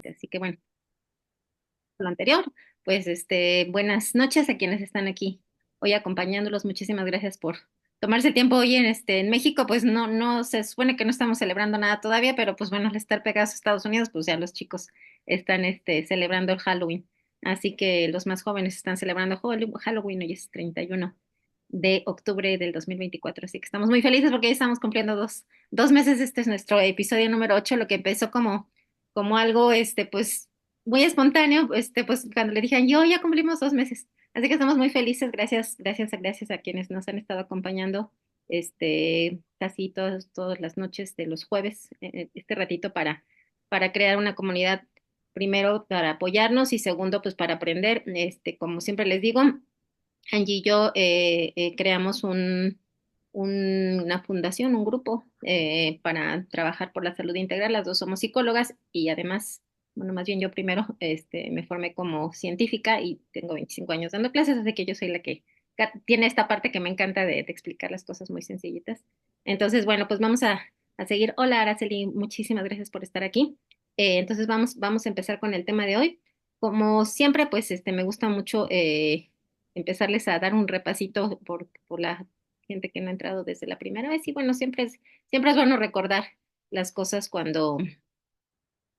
Así que bueno, lo anterior, pues buenas noches a quienes están aquí hoy acompañándolos. Muchísimas gracias por tomarse el tiempo hoy en México, pues no se supone que no estamos celebrando nada todavía, pero pues bueno, al estar pegados a Estados Unidos, pues ya los chicos están celebrando el Halloween. Así que los más jóvenes están celebrando Halloween, hoy es 31 de octubre del 2024. Así que estamos muy felices porque ya estamos cumpliendo dos meses. Este es nuestro episodio número 8, lo que empezó como algo, pues muy espontáneo, pues cuando le dije, yo ya cumplimos 2 meses. Así que estamos muy felices, gracias a quienes nos han estado acompañando, casi todas las noches de los jueves, este ratito para crear una comunidad, primero para apoyarnos y segundo, pues para aprender, como siempre les digo, Angie y yo creamos una fundación, un grupo para trabajar por la salud integral. Las dos somos psicólogas y además, bueno, más bien yo primero me formé como científica y tengo 25 años dando clases, así que yo soy la que tiene esta parte que me encanta de explicar las cosas muy sencillitas. Entonces, bueno, pues vamos a seguir. Hola, Araceli, muchísimas gracias por estar aquí. Entonces, vamos a empezar con el tema de hoy. Como siempre, pues me gusta mucho empezarles a dar un repasito por la gente que no ha entrado desde la primera vez. Y bueno, siempre es bueno recordar las cosas cuando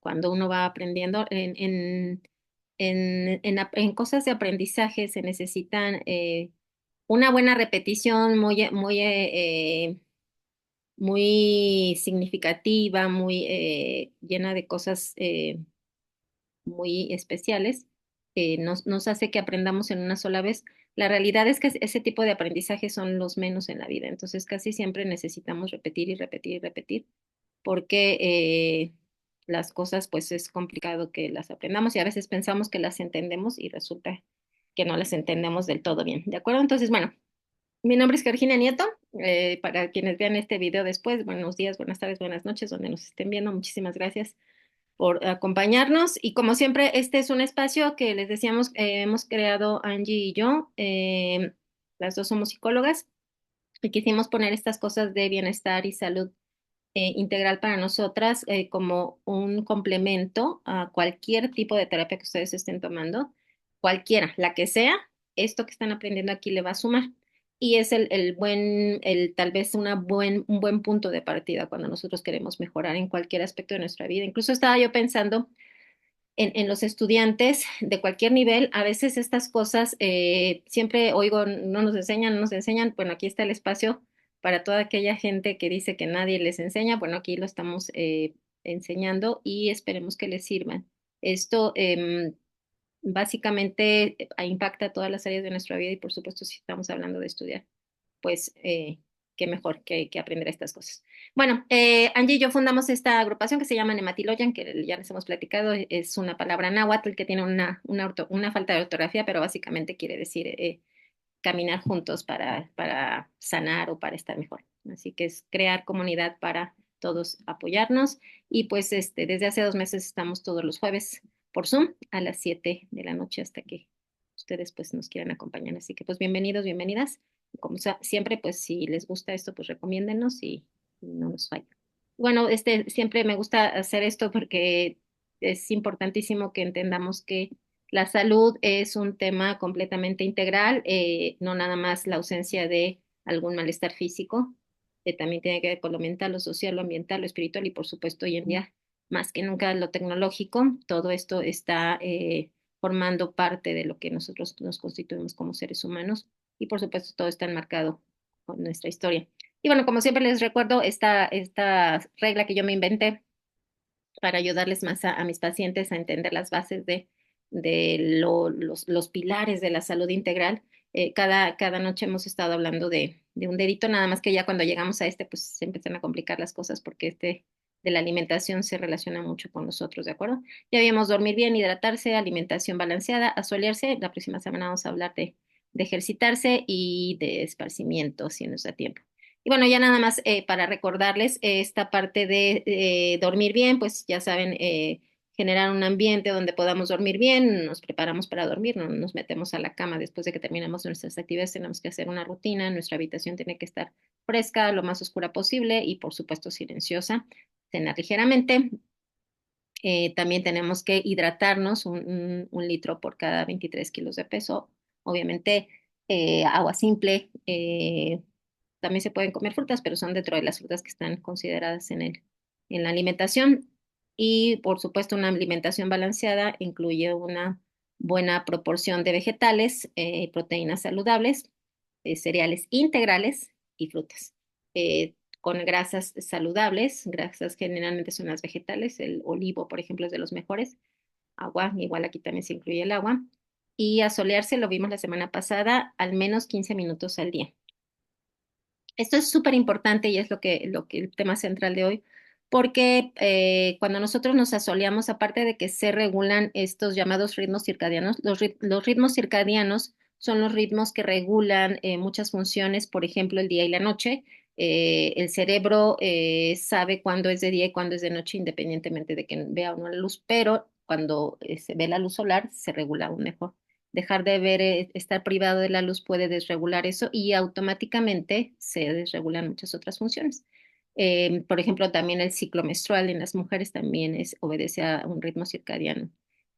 uno va aprendiendo. En cosas de aprendizaje se necesitan una buena repetición muy significativa, muy llena de cosas muy especiales, nos hace que aprendamos en una sola vez. La realidad es que ese tipo de aprendizajes son los menos en la vida, entonces casi siempre necesitamos repetir y repetir y repetir, porque las cosas pues es complicado que las aprendamos y a veces pensamos que las entendemos y resulta que no las entendemos del todo bien, ¿de acuerdo? Entonces, bueno, mi nombre es Georgina Nieto. Para quienes vean este video después, buenos días, buenas tardes, buenas noches, donde nos estén viendo, muchísimas gracias por acompañarnos. Y como siempre, este es un espacio que les decíamos, hemos creado Angie y yo. Las dos somos psicólogas y quisimos poner estas cosas de bienestar y salud integral para nosotras como un complemento a cualquier tipo de terapia que ustedes estén tomando, cualquiera, la que sea, esto que están aprendiendo aquí le va a sumar. Y es tal vez un buen punto de partida cuando nosotros queremos mejorar en cualquier aspecto de nuestra vida. Incluso estaba yo pensando en los estudiantes de cualquier nivel, a veces estas cosas, siempre oigo, no nos enseñan, no nos enseñan. Bueno, aquí está el espacio para toda aquella gente que dice que nadie les enseña. Bueno, aquí lo estamos enseñando y esperemos que les sirvan. Esto básicamente impacta todas las áreas de nuestra vida y por supuesto si estamos hablando de estudiar pues qué mejor que aprender estas cosas. Bueno, Angie y yo fundamos esta agrupación que se llama Nematiloyan, que ya les hemos platicado, es una palabra náhuatl que tiene una falta de ortografía, pero básicamente quiere decir caminar juntos para sanar o para estar mejor. Así que es crear comunidad para todos apoyarnos y pues desde hace 2 meses estamos todos los jueves por Zoom a las 7 de la noche hasta que ustedes pues nos quieran acompañar. Así que pues bienvenidos, bienvenidas. Como siempre, pues si les gusta esto, pues recomiéndenos y no nos fallen. Bueno, siempre me gusta hacer esto porque es importantísimo que entendamos que la salud es un tema completamente integral, no nada más la ausencia de algún malestar físico, también tiene que ver con lo mental, lo social, lo ambiental, lo espiritual y por supuesto hoy en día más que nunca lo tecnológico. Todo esto está formando parte de lo que nosotros nos constituimos como seres humanos y por supuesto todo está enmarcado con nuestra historia. Y bueno, como siempre les recuerdo esta regla que yo me inventé para ayudarles más a mis pacientes a entender las bases los pilares de la salud integral. Cada noche hemos estado hablando de un dedito, nada más que ya cuando llegamos a pues se empiezan a complicar las cosas porque de la alimentación se relaciona mucho con nosotros, ¿de acuerdo? Ya habíamos dormir bien, hidratarse, alimentación balanceada, asolearse. La próxima semana vamos a hablar de ejercitarse y de esparcimiento, si nos da tiempo. Y bueno, ya nada más para recordarles esta parte de dormir bien, pues ya saben, generar un ambiente donde podamos dormir bien, nos preparamos para dormir, no nos metemos a la cama después de que terminamos nuestras actividades, tenemos que hacer una rutina, nuestra habitación tiene que estar fresca, lo más oscura posible y por supuesto silenciosa, cenar ligeramente, También tenemos que hidratarnos un litro por cada 23 kilos de peso. Obviamente, agua simple. También se pueden comer frutas, pero son dentro de las frutas que están consideradas en la alimentación. Y por supuesto, una alimentación balanceada incluye una buena proporción de vegetales, proteínas saludables, cereales integrales y frutas. Con grasas saludables, grasas generalmente son las vegetales, el olivo, por ejemplo, es de los mejores. Agua, igual aquí también se incluye el agua. Y asolearse, lo vimos la semana pasada, al menos 15 minutos al día. Esto es súper importante y es lo que el tema central de hoy, porque cuando nosotros nos asoleamos, aparte de que se regulan estos llamados ritmos circadianos, los ritmos circadianos son los ritmos que regulan muchas funciones, por ejemplo, el día y la noche. El cerebro sabe cuándo es de día y cuándo es de noche, independientemente de que vea o no la luz, pero cuando se ve la luz solar, se regula aún mejor. Dejar de ver, estar privado de la luz puede desregular eso y automáticamente se desregulan muchas otras funciones. Por ejemplo, también el ciclo menstrual en las mujeres también obedece a un ritmo circadiano.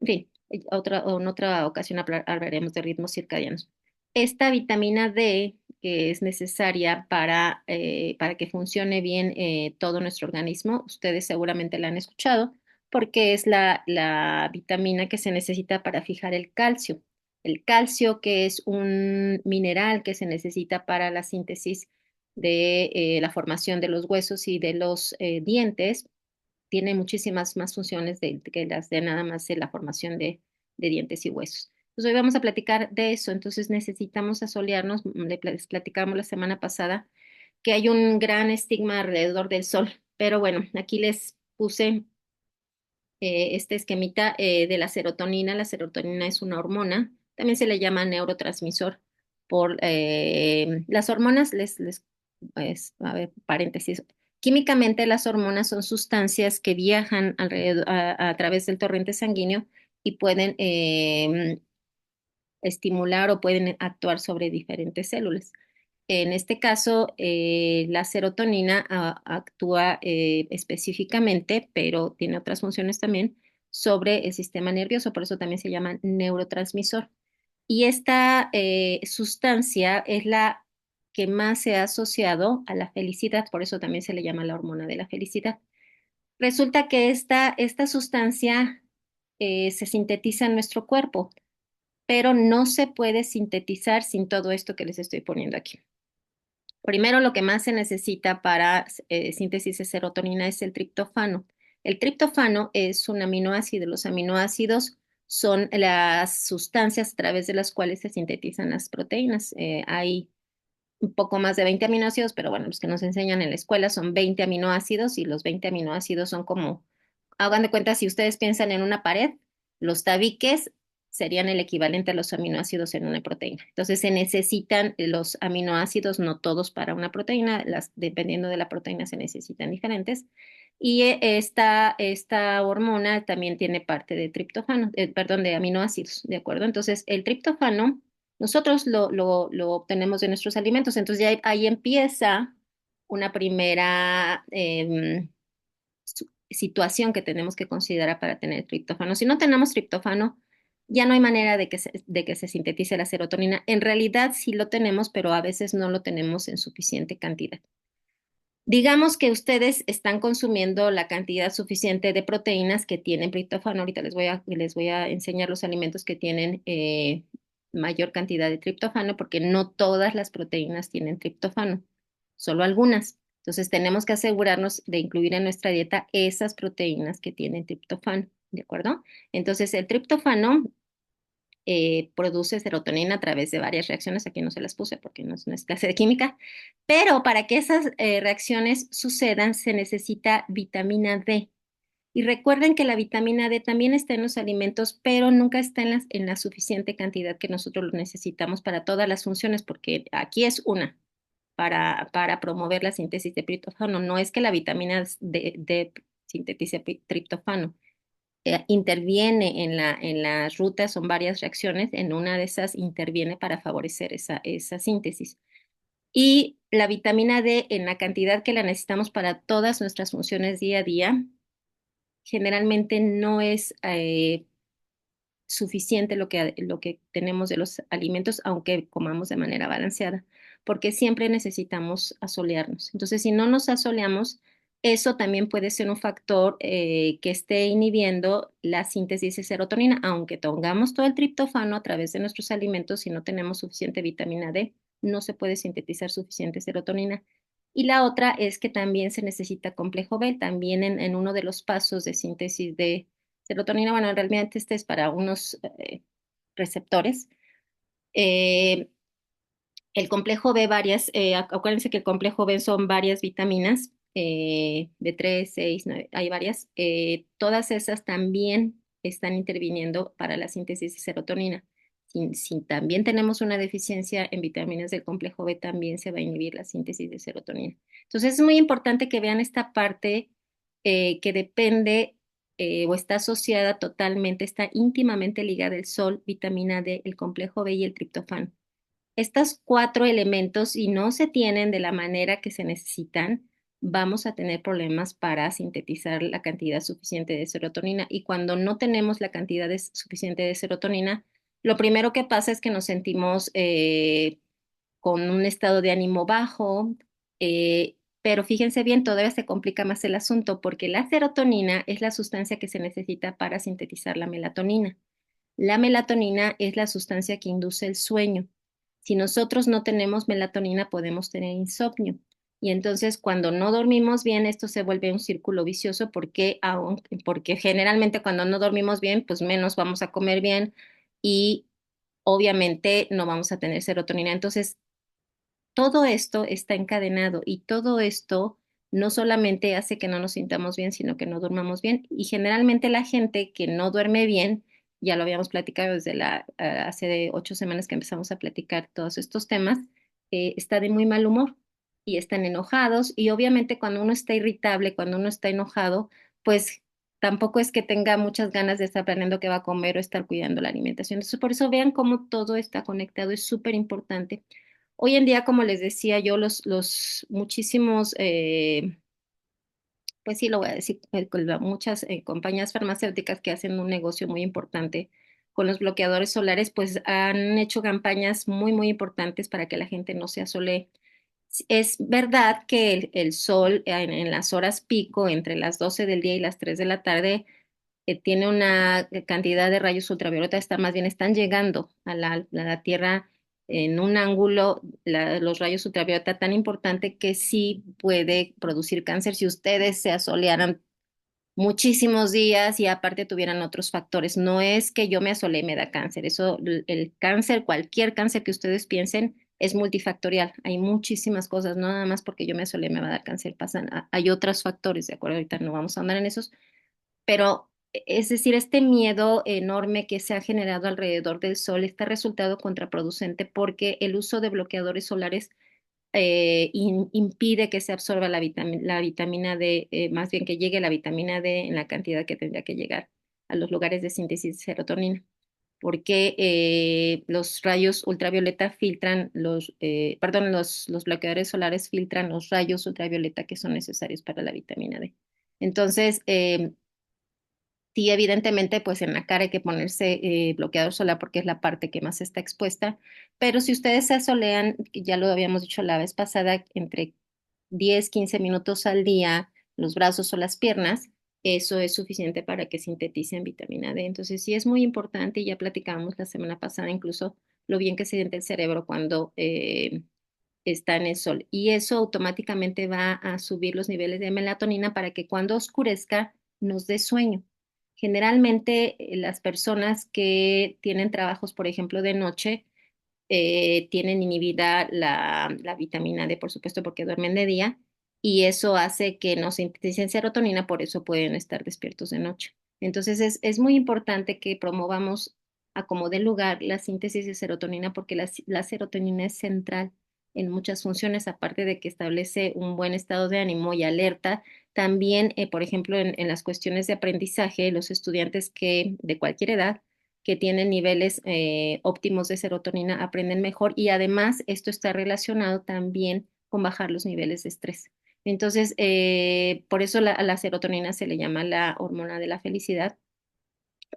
En fin, en otra ocasión hablaremos de ritmos circadianos. Esta vitamina D, que es necesaria para que funcione bien todo nuestro organismo, ustedes seguramente la han escuchado, porque es la vitamina que se necesita para fijar el calcio. El calcio, que es un mineral que se necesita para la síntesis de la formación de los huesos y de los dientes, tiene muchísimas más funciones que las de nada más de la formación de dientes y huesos. Entonces, hoy vamos a platicar de eso. Entonces, necesitamos asolearnos. Les platicamos la semana pasada que hay un gran estigma alrededor del sol, pero bueno, aquí les puse este esquemita de la serotonina. La serotonina es una hormona, también se le llama neurotransmisor por las hormonas, a ver, paréntesis. Químicamente las hormonas son sustancias que viajan a través del torrente sanguíneo y pueden estimular o pueden actuar sobre diferentes células. En este caso, la serotonina actúa específicamente, pero tiene otras funciones también, sobre el sistema nervioso, por eso también se llama neurotransmisor. Y esta sustancia es la que más se ha asociado a la felicidad, por eso también se le llama la hormona de la felicidad. Resulta que esta sustancia se sintetiza en nuestro cuerpo, pero no se puede sintetizar sin todo esto que les estoy poniendo aquí. Primero, lo que más se necesita para síntesis de serotonina es el triptófano. El triptófano es un aminoácido. Los aminoácidos son las sustancias a través de las cuales se sintetizan las proteínas. Hay un poco más de 20 aminoácidos, pero bueno, los que nos enseñan en la escuela son 20 aminoácidos y los 20 aminoácidos son como, hagan de cuenta, si ustedes piensan en una pared, los tabiques serían el equivalente a los aminoácidos en una proteína. Entonces se necesitan los aminoácidos, no todos para una proteína, dependiendo de la proteína se necesitan diferentes. Y esta hormona también tiene parte de triptófano, perdón, de aminoácidos, ¿de acuerdo? Entonces el triptófano nosotros lo obtenemos de nuestros alimentos. Entonces ya ahí empieza una primera situación que tenemos que considerar para tener triptófano. Si no tenemos triptófano, ya no hay manera de que se sintetice la serotonina. En realidad sí lo tenemos, pero a veces no lo tenemos en suficiente cantidad. Digamos que ustedes están consumiendo la cantidad suficiente de proteínas que tienen triptófano. Ahorita les voy a enseñar los alimentos que tienen mayor cantidad de triptófano, porque no todas las proteínas tienen triptófano, solo algunas. Entonces tenemos que asegurarnos de incluir en nuestra dieta esas proteínas que tienen triptófano, ¿de acuerdo? Entonces el triptófano produce serotonina a través de varias reacciones. Aquí no se las puse porque no es clase de química, pero para que esas reacciones sucedan se necesita vitamina D. Y recuerden que la vitamina D también está en los alimentos, pero nunca está en la suficiente cantidad que nosotros lo necesitamos para todas las funciones, porque aquí es una, para promover la síntesis de triptófano. No es que la vitamina D sintetice triptófano, interviene en las rutas, son varias reacciones, en una de esas interviene para favorecer esa síntesis. Y la vitamina D en la cantidad que la necesitamos para todas nuestras funciones día a día generalmente no es suficiente lo que tenemos de los alimentos, aunque comamos de manera balanceada, porque siempre necesitamos asolearnos. Entonces, si no nos asoleamos, eso también puede ser un factor que esté inhibiendo la síntesis de serotonina, aunque tengamos todo el triptófano a través de nuestros alimentos, si no tenemos suficiente vitamina D, no se puede sintetizar suficiente serotonina. Y la otra es que también se necesita complejo B, también en uno de los pasos de síntesis de serotonina, bueno, realmente este es para unos receptores. Eh, el complejo B, acuérdense que el complejo B son varias vitaminas, de 3, 6, 9, hay varias. Todas esas también están interviniendo para la síntesis de serotonina. Si también tenemos una deficiencia en vitaminas del complejo B, también se va a inhibir la síntesis de serotonina. Entonces es muy importante que vean esta parte que depende o está asociada totalmente, está íntimamente ligada el sol, vitamina D, el complejo B y el triptófano. Estos cuatro elementos, si no se tienen de la manera que se necesitan, vamos a tener problemas para sintetizar la cantidad suficiente de serotonina. Y cuando no tenemos la cantidad suficiente de serotonina, lo primero que pasa es que nos sentimos con un estado de ánimo bajo, pero fíjense bien, todavía se complica más el asunto porque la serotonina es la sustancia que se necesita para sintetizar la melatonina. La melatonina es la sustancia que induce el sueño. Si nosotros no tenemos melatonina, podemos tener insomnio. Y entonces, cuando no dormimos bien, esto se vuelve un círculo vicioso porque generalmente cuando no dormimos bien, pues menos vamos a comer bien y obviamente no vamos a tener serotonina. Entonces, todo esto está encadenado y todo esto no solamente hace que no nos sintamos bien, sino que no durmamos bien. Y generalmente la gente que no duerme bien, ya lo habíamos platicado desde hace de 8 semanas que empezamos a platicar todos estos temas, está de muy mal humor y están enojados. Y obviamente cuando uno está irritable, cuando uno está enojado, pues tampoco es que tenga muchas ganas de estar planeando qué va a comer o estar cuidando la alimentación. Entonces, por eso vean cómo todo está conectado, es súper importante. Hoy en día, como les decía yo, los muchísimos, pues sí, lo voy a decir, muchas compañías farmacéuticas que hacen un negocio muy importante con los bloqueadores solares, pues han hecho campañas muy, muy importantes para que la gente no se asolee. Es verdad que el sol en las horas pico, entre las 12 del día y las 3 de la tarde, tiene una cantidad de rayos ultravioleta, más bien están llegando a la Tierra en un ángulo, los rayos ultravioleta tan importante que sí puede producir cáncer si ustedes se asolearan muchísimos días y aparte tuvieran otros factores. No es que yo me asolé y me da cáncer, eso, el cáncer, cualquier cáncer que ustedes piensen, es multifactorial. Hay muchísimas cosas, no nada más porque yo me asolé me va a dar cáncer, hay otros factores, ¿de acuerdo? Ahorita no vamos a andar en esos, pero es decir, este miedo enorme que se ha generado alrededor del sol está resultado contraproducente porque el uso de bloqueadores solares impide que se absorba la vitamina D, más bien que llegue la vitamina D en la cantidad que tendría que llegar a los lugares de síntesis de serotonina, porque los rayos ultravioleta filtran perdón, los bloqueadores solares filtran los rayos ultravioleta que son necesarios para la vitamina D. Entonces, sí, evidentemente, pues en la cara hay que ponerse bloqueador solar porque es la parte que más está expuesta, pero si ustedes se asolean, que ya lo habíamos dicho la vez pasada, entre 10, 15 minutos al día, los brazos o las piernas, eso es suficiente para que sinteticen vitamina D. Entonces, sí es muy importante, y ya platicamos la semana pasada incluso lo bien que se siente el cerebro cuando está en el sol. Y eso automáticamente va a subir los niveles de melatonina para que cuando oscurezca nos dé sueño. Generalmente las personas que tienen trabajos, por ejemplo, de noche, tienen inhibida la vitamina D, por supuesto, porque duermen de día, y eso hace que no sinteticen serotonina, por eso pueden estar despiertos de noche. Entonces es muy importante que promovamos a como dé lugar la síntesis de serotonina, porque la serotonina es central en muchas funciones, aparte de que establece un buen estado de ánimo y alerta. También, por ejemplo, en las cuestiones de aprendizaje, los estudiantes que de cualquier edad que tienen niveles óptimos de serotonina aprenden mejor, y además esto está relacionado también con bajar los niveles de estrés. Entonces, por eso a la serotonina se le llama la hormona de la felicidad,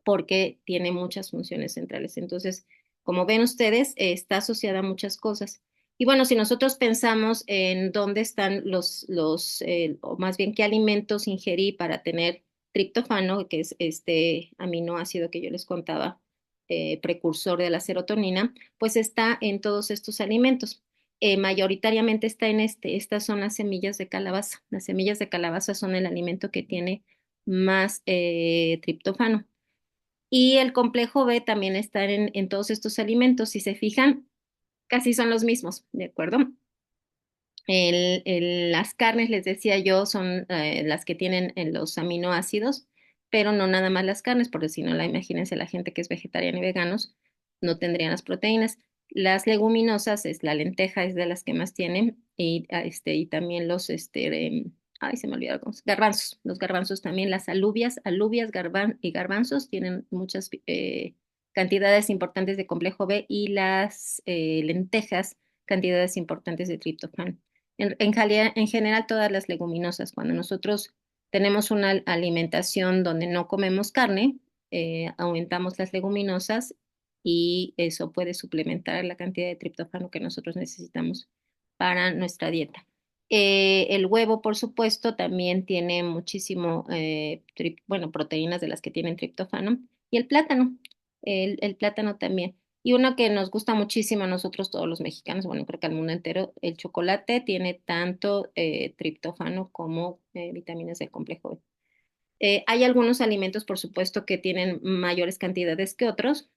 porque tiene muchas funciones centrales. Entonces, como ven ustedes, está asociada a muchas cosas. Y bueno, si nosotros pensamos en dónde están o más bien qué alimentos ingerí para tener triptófano, que es este aminoácido que yo les contaba, precursor de la serotonina, pues está en todos estos alimentos. Mayoritariamente está en estas son las semillas de calabaza. Las semillas de calabaza son el alimento que tiene más triptófano. Y el complejo B también está en todos estos alimentos. Si se fijan, casi son los mismos, ¿de acuerdo? Las carnes, les decía yo, son las que tienen los aminoácidos, pero no nada más las carnes, porque si no, imagínense la gente que es vegetariana y veganos, no tendrían las proteínas. Las leguminosas, es la lenteja, es de las que más tienen, y también ay, se me olvidaron, garbanzos. Los garbanzos también, las alubias y garbanzos tienen muchas cantidades importantes de complejo B, y las lentejas, cantidades importantes de triptófano. En general, todas las leguminosas, cuando nosotros tenemos una alimentación donde no comemos carne, aumentamos las leguminosas y eso puede suplementar la cantidad de triptófano que nosotros necesitamos para nuestra dieta. El huevo, por supuesto, también tiene muchísimo, bueno, proteínas de las que tienen triptófano, y el plátano, el plátano también. Y uno que nos gusta muchísimo a nosotros, todos los mexicanos, bueno, creo que al mundo entero, el chocolate tiene tanto triptófano como vitaminas del complejo B. Hay algunos alimentos, por supuesto, que tienen mayores cantidades que otros,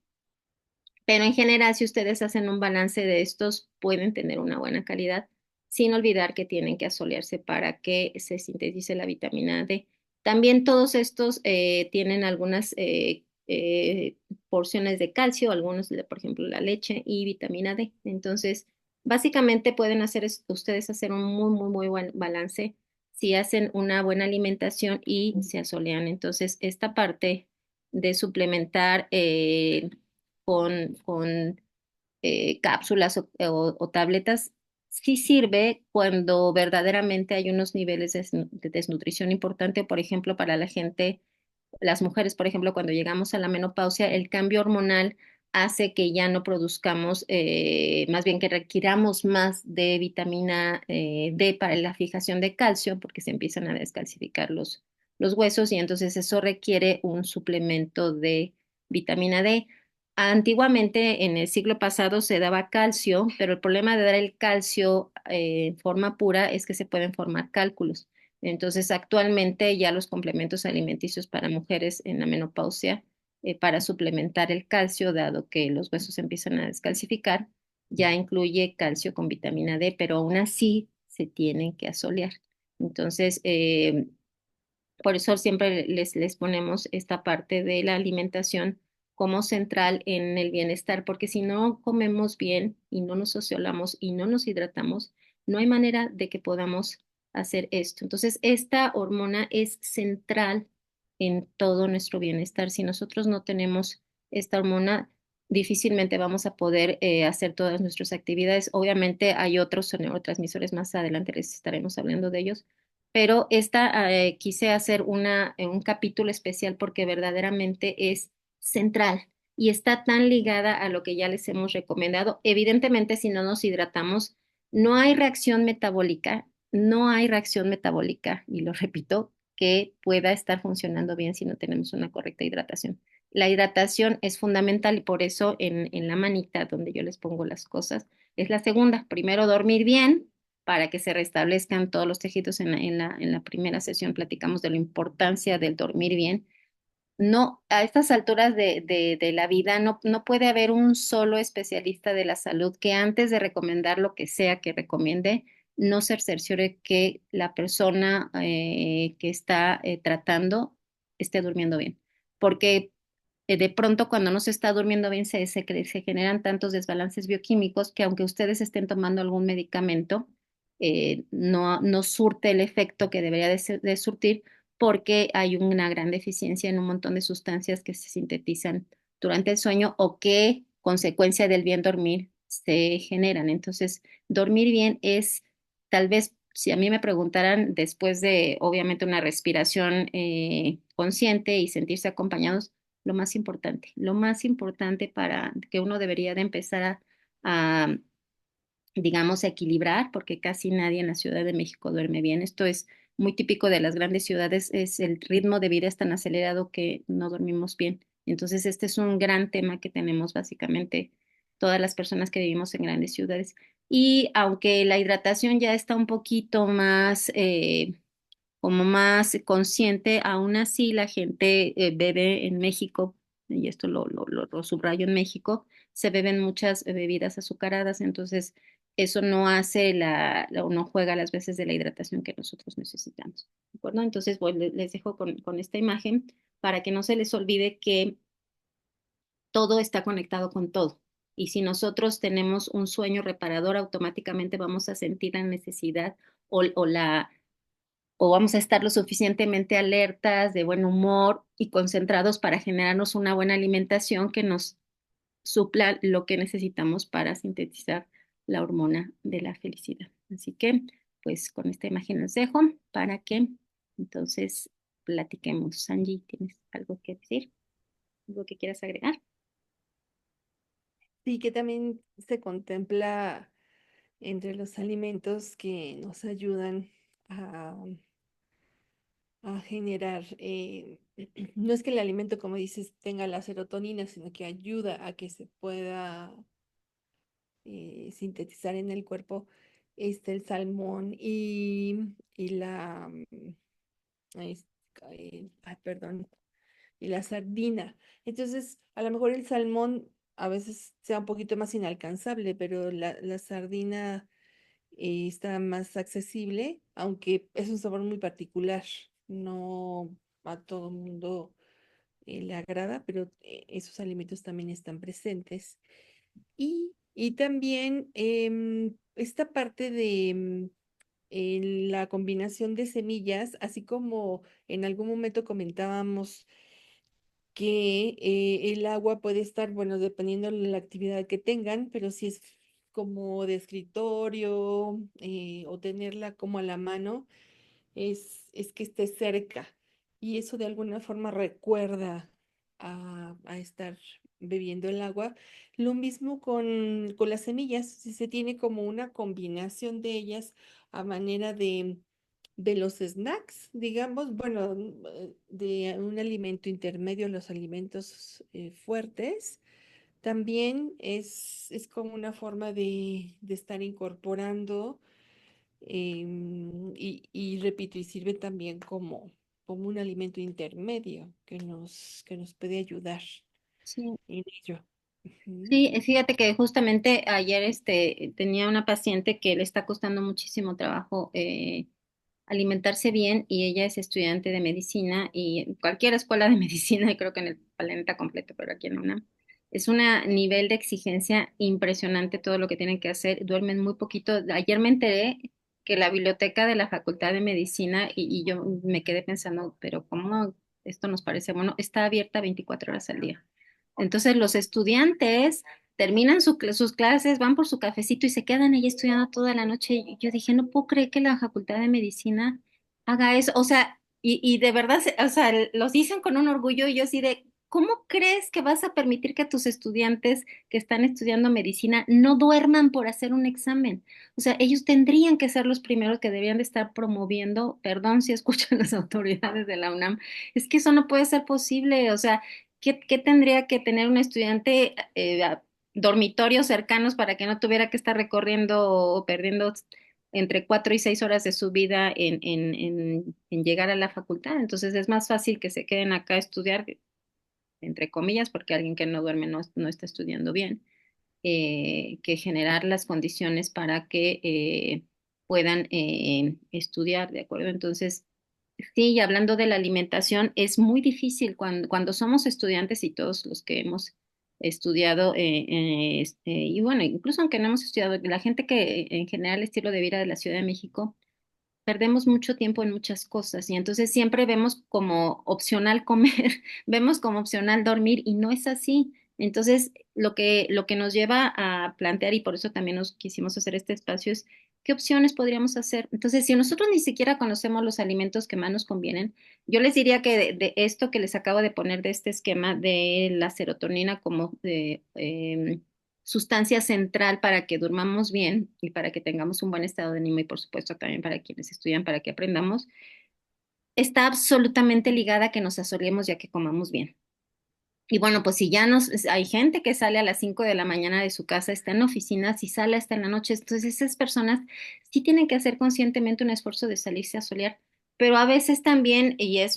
pero en general, si ustedes hacen un balance de estos, pueden tener una buena calidad, sin olvidar que tienen que asolearse para que se sintetice la vitamina D. También todos estos tienen algunas porciones de calcio, algunos, por ejemplo, la leche y vitamina D. Entonces, básicamente pueden ustedes hacer un muy buen balance si hacen una buena alimentación y se asolean. Entonces, esta parte de suplementar con cápsulas o tabletas, sí sirve cuando verdaderamente hay unos niveles de desnutrición importante, por ejemplo, para la gente, las mujeres, por ejemplo, cuando llegamos a la menopausia, el cambio hormonal hace que ya no produzcamos, más bien que requiramos más de vitamina D para la fijación de calcio, porque se empiezan a descalcificar los huesos, y entonces eso requiere un suplemento de vitamina D. Antiguamente, en el siglo pasado, se daba calcio, pero el problema de dar el calcio en forma pura es que se pueden formar cálculos. Entonces, actualmente ya los complementos alimenticios para mujeres en la menopausia, para suplementar el calcio, dado que los huesos empiezan a descalcificar, ya incluye calcio con vitamina D, pero aún así se tienen que asolear. Entonces, por eso siempre les ponemos esta parte de la alimentación como central en el bienestar, porque si no comemos bien y no nos sociolamos y no nos hidratamos, no hay manera de que podamos hacer esto. Entonces, esta hormona es central en todo nuestro bienestar. Si nosotros no tenemos esta hormona, difícilmente vamos a poder hacer todas nuestras actividades. Obviamente hay otros neurotransmisores, más adelante les estaremos hablando de ellos, pero esta quise hacer un capítulo especial porque verdaderamente es central y está tan ligada a lo que ya les hemos recomendado. Evidentemente, si no nos hidratamos, no hay reacción metabólica, no hay reacción metabólica, y lo repito, que pueda estar funcionando bien si no tenemos una correcta hidratación. La hidratación es fundamental, y por eso en la manita donde yo les pongo las cosas es la segunda. Primero, dormir bien para que se restablezcan todos los tejidos. En la primera sesión platicamos de la importancia del dormir bien. No, a estas alturas de la vida no puede haber un solo especialista de la salud que antes de recomendar lo que sea que recomiende, no se cerciore que la persona que está tratando esté durmiendo bien. Porque de pronto cuando no se está durmiendo bien se generan tantos desbalances bioquímicos que aunque ustedes estén tomando algún medicamento, no surte el efecto que debería de surtir, porque hay una gran deficiencia en un montón de sustancias que se sintetizan durante el sueño o que, consecuencia del bien dormir, se generan. Entonces, dormir bien es tal vez si a mí me preguntaran después de, obviamente, una respiración consciente y sentirse acompañados, lo más importante para que uno debería de empezar a, digamos, equilibrar, porque casi nadie en la Ciudad de México duerme bien. Esto es muy típico de las grandes ciudades, es el ritmo de vida es tan acelerado que no dormimos bien. Entonces, este es un gran tema que tenemos básicamente todas las personas que vivimos en grandes ciudades. Y aunque la hidratación ya está un poquito más, como más consciente, aún así la gente bebe en México, y esto lo subrayo en México, se beben muchas bebidas azucaradas, entonces eso no hace o no juega las veces de la hidratación que nosotros necesitamos. ¿De acuerdo? Entonces les dejo con esta imagen para que no se les olvide que todo está conectado con todo. Y si nosotros tenemos un sueño reparador, automáticamente vamos a sentir la necesidad o vamos a estar lo suficientemente alertas, de buen humor y concentrados para generarnos una buena alimentación que nos supla lo que necesitamos para sintetizar la hormona de la felicidad. Así que, pues con esta imagen los dejo para que entonces platiquemos. Angie, ¿tienes algo que decir? ¿Algo que quieras agregar? Sí, que también se contempla entre los alimentos que nos ayudan a, a generar, no es que el alimento, como dices, tenga la serotonina, sino que ayuda a que se pueda sintetizar en el cuerpo el salmón y la, es- ay, perdón, y la sardina. Entonces, a lo mejor el salmón a veces sea un poquito más inalcanzable, pero la sardina está más accesible, aunque es un sabor muy particular. No a todo el mundo le agrada, pero esos alimentos también están presentes. Y también esta parte de la combinación de semillas, así como en algún momento comentábamos que el agua puede estar, bueno, dependiendo de la actividad que tengan, pero si es como de escritorio o tenerla como a la mano, es que esté cerca. Y eso de alguna forma recuerda a estar bebiendo el agua. Lo mismo con las semillas, si se tiene como una combinación de ellas a manera de los snacks, digamos, bueno, de un alimento intermedio, los alimentos fuertes, también es como una forma de estar incorporando y repito, y sirve también como un alimento intermedio que nos puede ayudar Sí. en ello. Ujú. Sí, fíjate que justamente ayer tenía una paciente que le está costando muchísimo trabajo alimentarse bien y ella es estudiante de medicina y en cualquier escuela de medicina, y creo que en el planeta completo, pero aquí en la UNAM, es un nivel de exigencia impresionante todo lo que tienen que hacer, duermen muy poquito. Ayer me enteré que la biblioteca de la Facultad de Medicina, y yo me quedé pensando, pero ¿cómo esto nos parece bueno? Está abierta 24 horas al día. Entonces los estudiantes terminan sus clases, van por su cafecito y se quedan ahí estudiando toda la noche. Y yo dije, no puedo creer que la Facultad de Medicina haga eso. O sea, y de verdad, o sea, los dicen con un orgullo y yo así de, ¿cómo crees que vas a permitir que tus estudiantes que están estudiando medicina no duerman por hacer un examen? O sea, ellos tendrían que ser los primeros que deberían de estar promoviendo, perdón si escuchan las autoridades de la UNAM, es que eso no puede ser posible. O sea, ¿qué tendría que tener un estudiante dormitorios cercanos para que no tuviera que estar recorriendo o perdiendo entre 4 y 6 horas de su vida en llegar a la facultad? Entonces es más fácil que se queden acá a estudiar, entre comillas, porque alguien que no duerme no está estudiando bien, que generar las condiciones para que puedan estudiar, ¿de acuerdo? Entonces, sí, y hablando de la alimentación, es muy difícil cuando somos estudiantes y todos los que hemos estudiado, y bueno, incluso aunque no hemos estudiado, la gente que en general el estilo de vida de la Ciudad de México, perdemos mucho tiempo en muchas cosas y entonces siempre vemos como opcional comer, vemos como opcional dormir y no es así. Entonces, lo que nos lleva a plantear, y por eso también nos quisimos hacer este espacio, ¿qué opciones podríamos hacer? Entonces, si nosotros ni siquiera conocemos los alimentos que más nos convienen, yo les diría que de esto que les acabo de poner de este esquema de la serotonina como de, sustancia central para que durmamos bien y para que tengamos un buen estado de ánimo y por supuesto también para quienes estudian, para que aprendamos, está absolutamente ligada a que nos asolemos y a que comamos bien. Y bueno, pues si ya hay gente que sale a las 5 de la mañana de su casa, está en la oficina, si sale hasta en la noche, entonces esas personas sí tienen que hacer conscientemente un esfuerzo de salirse a solear, pero a veces también, y es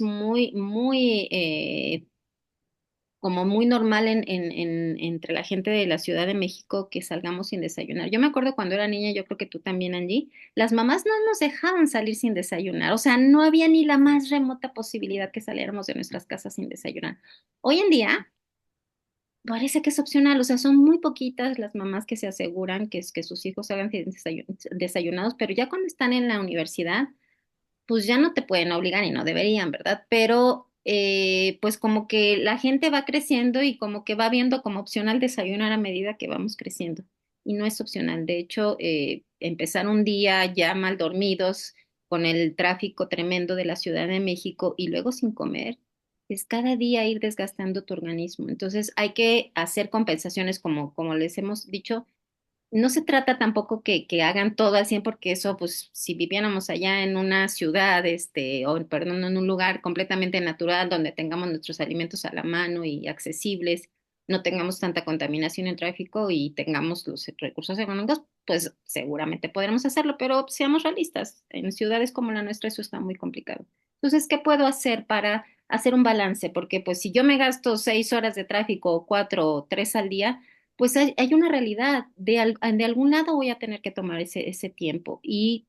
como muy normal entre la gente de la Ciudad de México que salgamos sin desayunar. Yo me acuerdo cuando era niña, yo creo que tú también, Angie, las mamás no nos dejaban salir sin desayunar, o sea, no había ni la más remota posibilidad que saliéramos de nuestras casas sin desayunar. Hoy en día parece que es opcional, o sea, son muy poquitas las mamás que se aseguran que sus hijos hagan desayunados, pero ya cuando están en la universidad, pues ya no te pueden obligar y no deberían, ¿verdad? Pero pues como que la gente va creciendo y como que va viendo como opcional desayunar a medida que vamos creciendo. Y no es opcional. De hecho, empezar un día ya mal dormidos, con el tráfico tremendo de la Ciudad de México y luego sin comer, es cada día ir desgastando tu organismo. Entonces hay que hacer compensaciones como les hemos dicho. No se trata tampoco que hagan todo al 100 porque eso, pues, si viviéramos allá en una ciudad, o perdón, en un lugar completamente natural donde tengamos nuestros alimentos a la mano y accesibles, no tengamos tanta contaminación en tráfico y tengamos los recursos económicos, pues seguramente podremos hacerlo, pero seamos realistas, en ciudades como la nuestra eso está muy complicado. Entonces, ¿qué puedo hacer para hacer un balance? Porque, pues, si yo me gasto 6 horas de tráfico o 4 o 3 al día, pues hay una realidad, de algún lado voy a tener que tomar ese tiempo y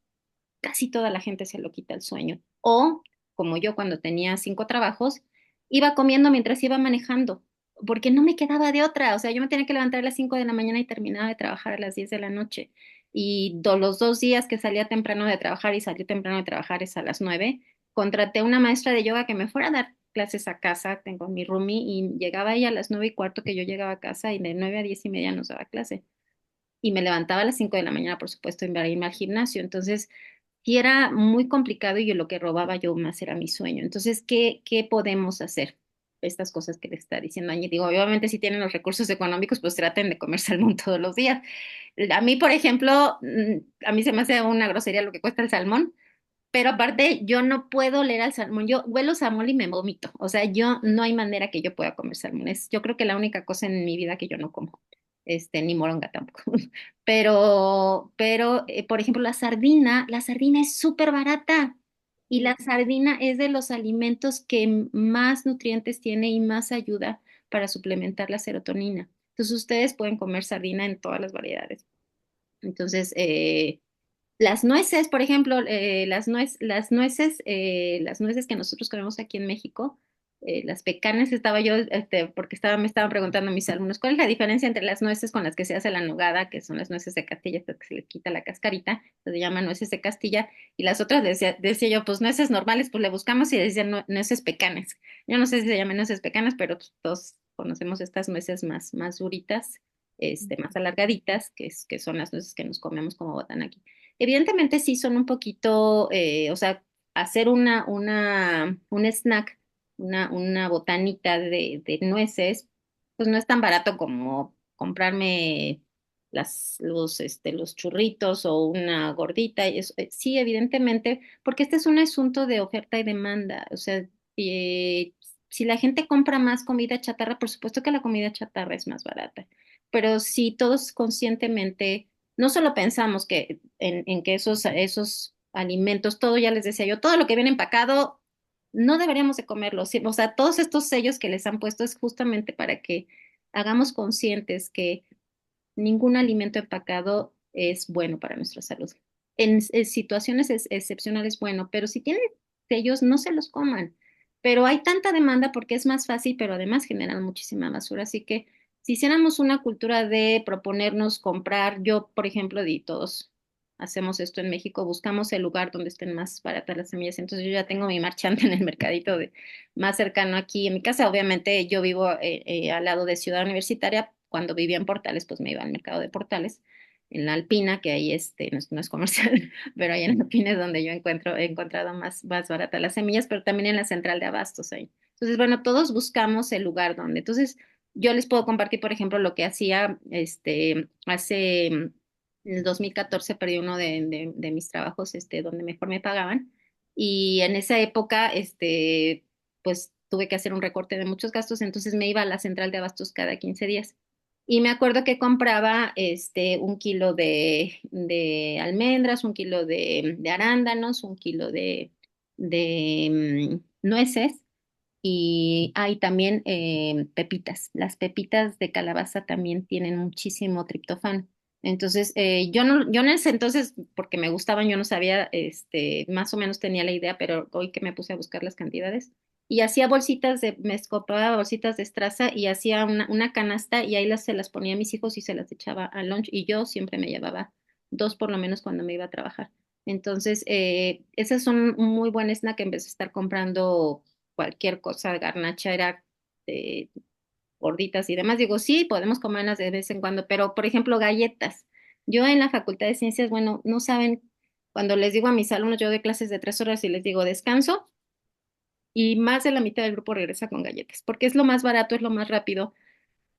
casi toda la gente se lo quita el sueño. O, como yo cuando tenía 5 trabajos, iba comiendo mientras iba manejando, porque no me quedaba de otra. O sea, yo me tenía que levantar a las 5 de la mañana y terminaba de trabajar a las 10 de la noche. Y los 2 días que salía temprano de trabajar y salí temprano de trabajar es a las 9, contraté una maestra de yoga que me fuera a dar clases a casa, tengo mi roomie, y llegaba ella a las 9:15 que yo llegaba a casa y de 9 a 10:30 nos daba clase. Y me levantaba a las 5 de la mañana, por supuesto, para irme al gimnasio. Entonces, sí era muy complicado y yo lo que robaba yo más era mi sueño. Entonces, ¿qué podemos hacer? Estas cosas que le está diciendo Añi. Digo, obviamente si tienen los recursos económicos, pues traten de comer salmón todos los días. A mí, por ejemplo, a mí se me hace una grosería lo que cuesta el salmón, pero aparte yo no puedo oler al salmón. Yo huelo salmón y me vomito. O sea, yo no hay manera que yo pueda comer salmón. Yo creo que la única cosa en mi vida que yo no como. Ni moronga tampoco. Pero, por ejemplo, la sardina es súper barata y la Sí. sardina es de los alimentos que más nutrientes tiene y más ayuda para suplementar la serotonina. Entonces, ustedes pueden comer sardina en todas las variedades. Entonces, las nueces, por ejemplo, las nueces que nosotros comemos aquí en México, las pecanas, estaba yo, porque me estaban preguntando mis alumnos, ¿cuál es la diferencia entre las nueces con las que se hace la nogada, que son las nueces de Castilla, estas que se les quita la cascarita, se llaman nueces de Castilla, y las otras decía yo, pues nueces normales, pues le buscamos y decían nueces pecanas. Yo no sé si se llaman nueces pecanas, pero pues, todos conocemos estas nueces más duritas, más alargaditas, que son las nueces que nos comemos como botan aquí. Evidentemente sí son un poquito, o sea, hacer un snack, una botanita de nueces, pues no es tan barato como comprarme los churritos o una gordita. Sí, evidentemente, porque este es un asunto de oferta y demanda. O sea, eh, si la gente compra más comida chatarra, por supuesto que la comida chatarra es más barata. Pero si todos conscientemente no solo pensamos en que esos alimentos, todo ya les decía yo, todo lo que viene empacado, no deberíamos de comerlo. Sí, o sea, todos estos sellos que les han puesto es justamente para que hagamos conscientes que ningún alimento empacado es bueno para nuestra salud. En situaciones excepcionales, bueno, pero si tienen sellos, no se los coman. Pero hay tanta demanda porque es más fácil, pero además generan muchísima basura. Así que si hiciéramos una cultura de proponernos comprar, yo, por ejemplo, di todos hacemos esto en México, buscamos el lugar donde estén más baratas las semillas. Entonces yo ya tengo mi marchante en el mercadito más cercano aquí en mi casa. Obviamente yo vivo al lado de Ciudad Universitaria. Cuando vivía en Portales, pues me iba al mercado de Portales. en la Alpina, que ahí no es comercial, pero ahí en la Alpina es donde yo he encontrado más baratas las semillas, pero también en la central de abastos ahí. Entonces, bueno, todos buscamos el lugar donde. Entonces, yo les puedo compartir, por ejemplo, lo que hacía hace, en el 2014 perdí uno de mis trabajos, donde mejor me pagaban. Y en esa época, pues tuve que hacer un recorte de muchos gastos, entonces me iba a la central de abastos cada 15 días. Y me acuerdo que compraba un kilo de almendras, un kilo de arándanos, un kilo de nueces y hay también pepitas. Las pepitas de calabaza también tienen muchísimo triptófano. Entonces, yo en ese entonces, porque me gustaban, yo no sabía, más o menos tenía la idea, pero hoy que me puse a buscar las cantidades. Y hacía me compraba bolsitas de estraza y hacía una canasta y ahí se las ponía a mis hijos y se las echaba al lunch. Y yo siempre me llevaba dos por lo menos cuando me iba a trabajar. Entonces, esas son un muy buen snack en vez de estar comprando cualquier cosa, garnacha, era eh, gorditas y demás. Digo, sí, podemos comerlas de vez en cuando, pero por ejemplo, galletas. Yo en la Facultad de Ciencias, bueno, no saben, cuando les digo a mis alumnos, yo doy clases de 3 horas y les digo descanso, y más de la mitad del grupo regresa con galletas, porque es lo más barato, es lo más rápido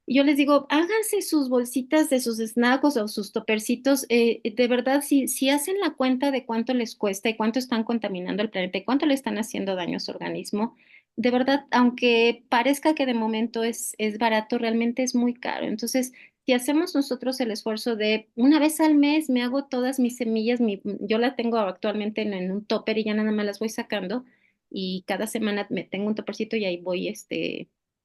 y yo les digo, háganse sus bolsitas de sus snacks o sus topercitos. De verdad, si hacen la cuenta de cuánto les cuesta y cuánto están contaminando el planeta y cuánto le están haciendo daño a su organismo, de verdad, aunque parezca que de momento es barato, realmente es muy caro. Entonces, si hacemos nosotros el esfuerzo de una vez al mes me hago todas mis semillas, yo la tengo actualmente en un topper y ya nada más las voy sacando y cada semana me tengo un topercito y ahí voy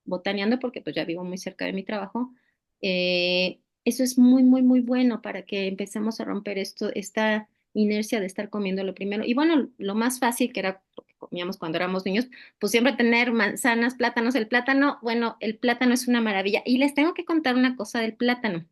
botaneando porque pues ya vivo muy cerca de mi trabajo. Eso es muy, muy, muy bueno para que empecemos a romper esta inercia de estar comiendo lo primero. Y bueno, lo más fácil que era lo que comíamos cuando éramos niños, pues siempre tener manzanas, plátanos. El plátano, bueno, el plátano es una maravilla. Y les tengo que contar una cosa del plátano.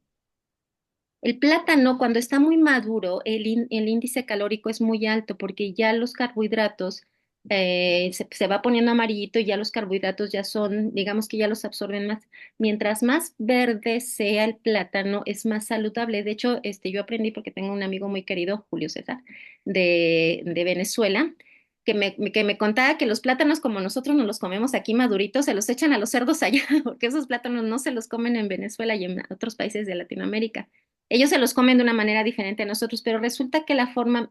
El plátano, cuando está muy maduro, el índice calórico es muy alto porque ya los carbohidratos se va poniendo amarillito y ya los carbohidratos ya son, digamos que ya los absorben más. Mientras más verde sea el plátano, es más saludable. De hecho, yo aprendí porque tengo un amigo muy querido, Julio César, de Venezuela. Que me contaba que los plátanos como nosotros nos los comemos aquí maduritos, se los echan a los cerdos allá, porque esos plátanos no se los comen en Venezuela y en otros países de Latinoamérica. Ellos se los comen de una manera diferente a nosotros, pero resulta que la forma,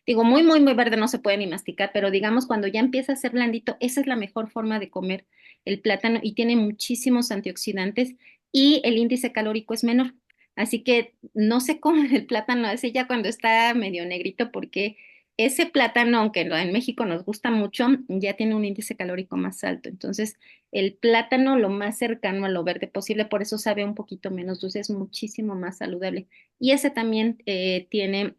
digo, muy, muy, muy verde no se puede ni masticar, pero digamos cuando ya empieza a ser blandito, esa es la mejor forma de comer el plátano y tiene muchísimos antioxidantes y el índice calórico es menor. Así que no se come el plátano ese ya cuando está medio negrito porque ese plátano, aunque en México nos gusta mucho, ya tiene un índice calórico más alto. Entonces, el plátano lo más cercano a lo verde posible, por eso sabe un poquito menos dulce, es muchísimo más saludable. Y ese también tiene,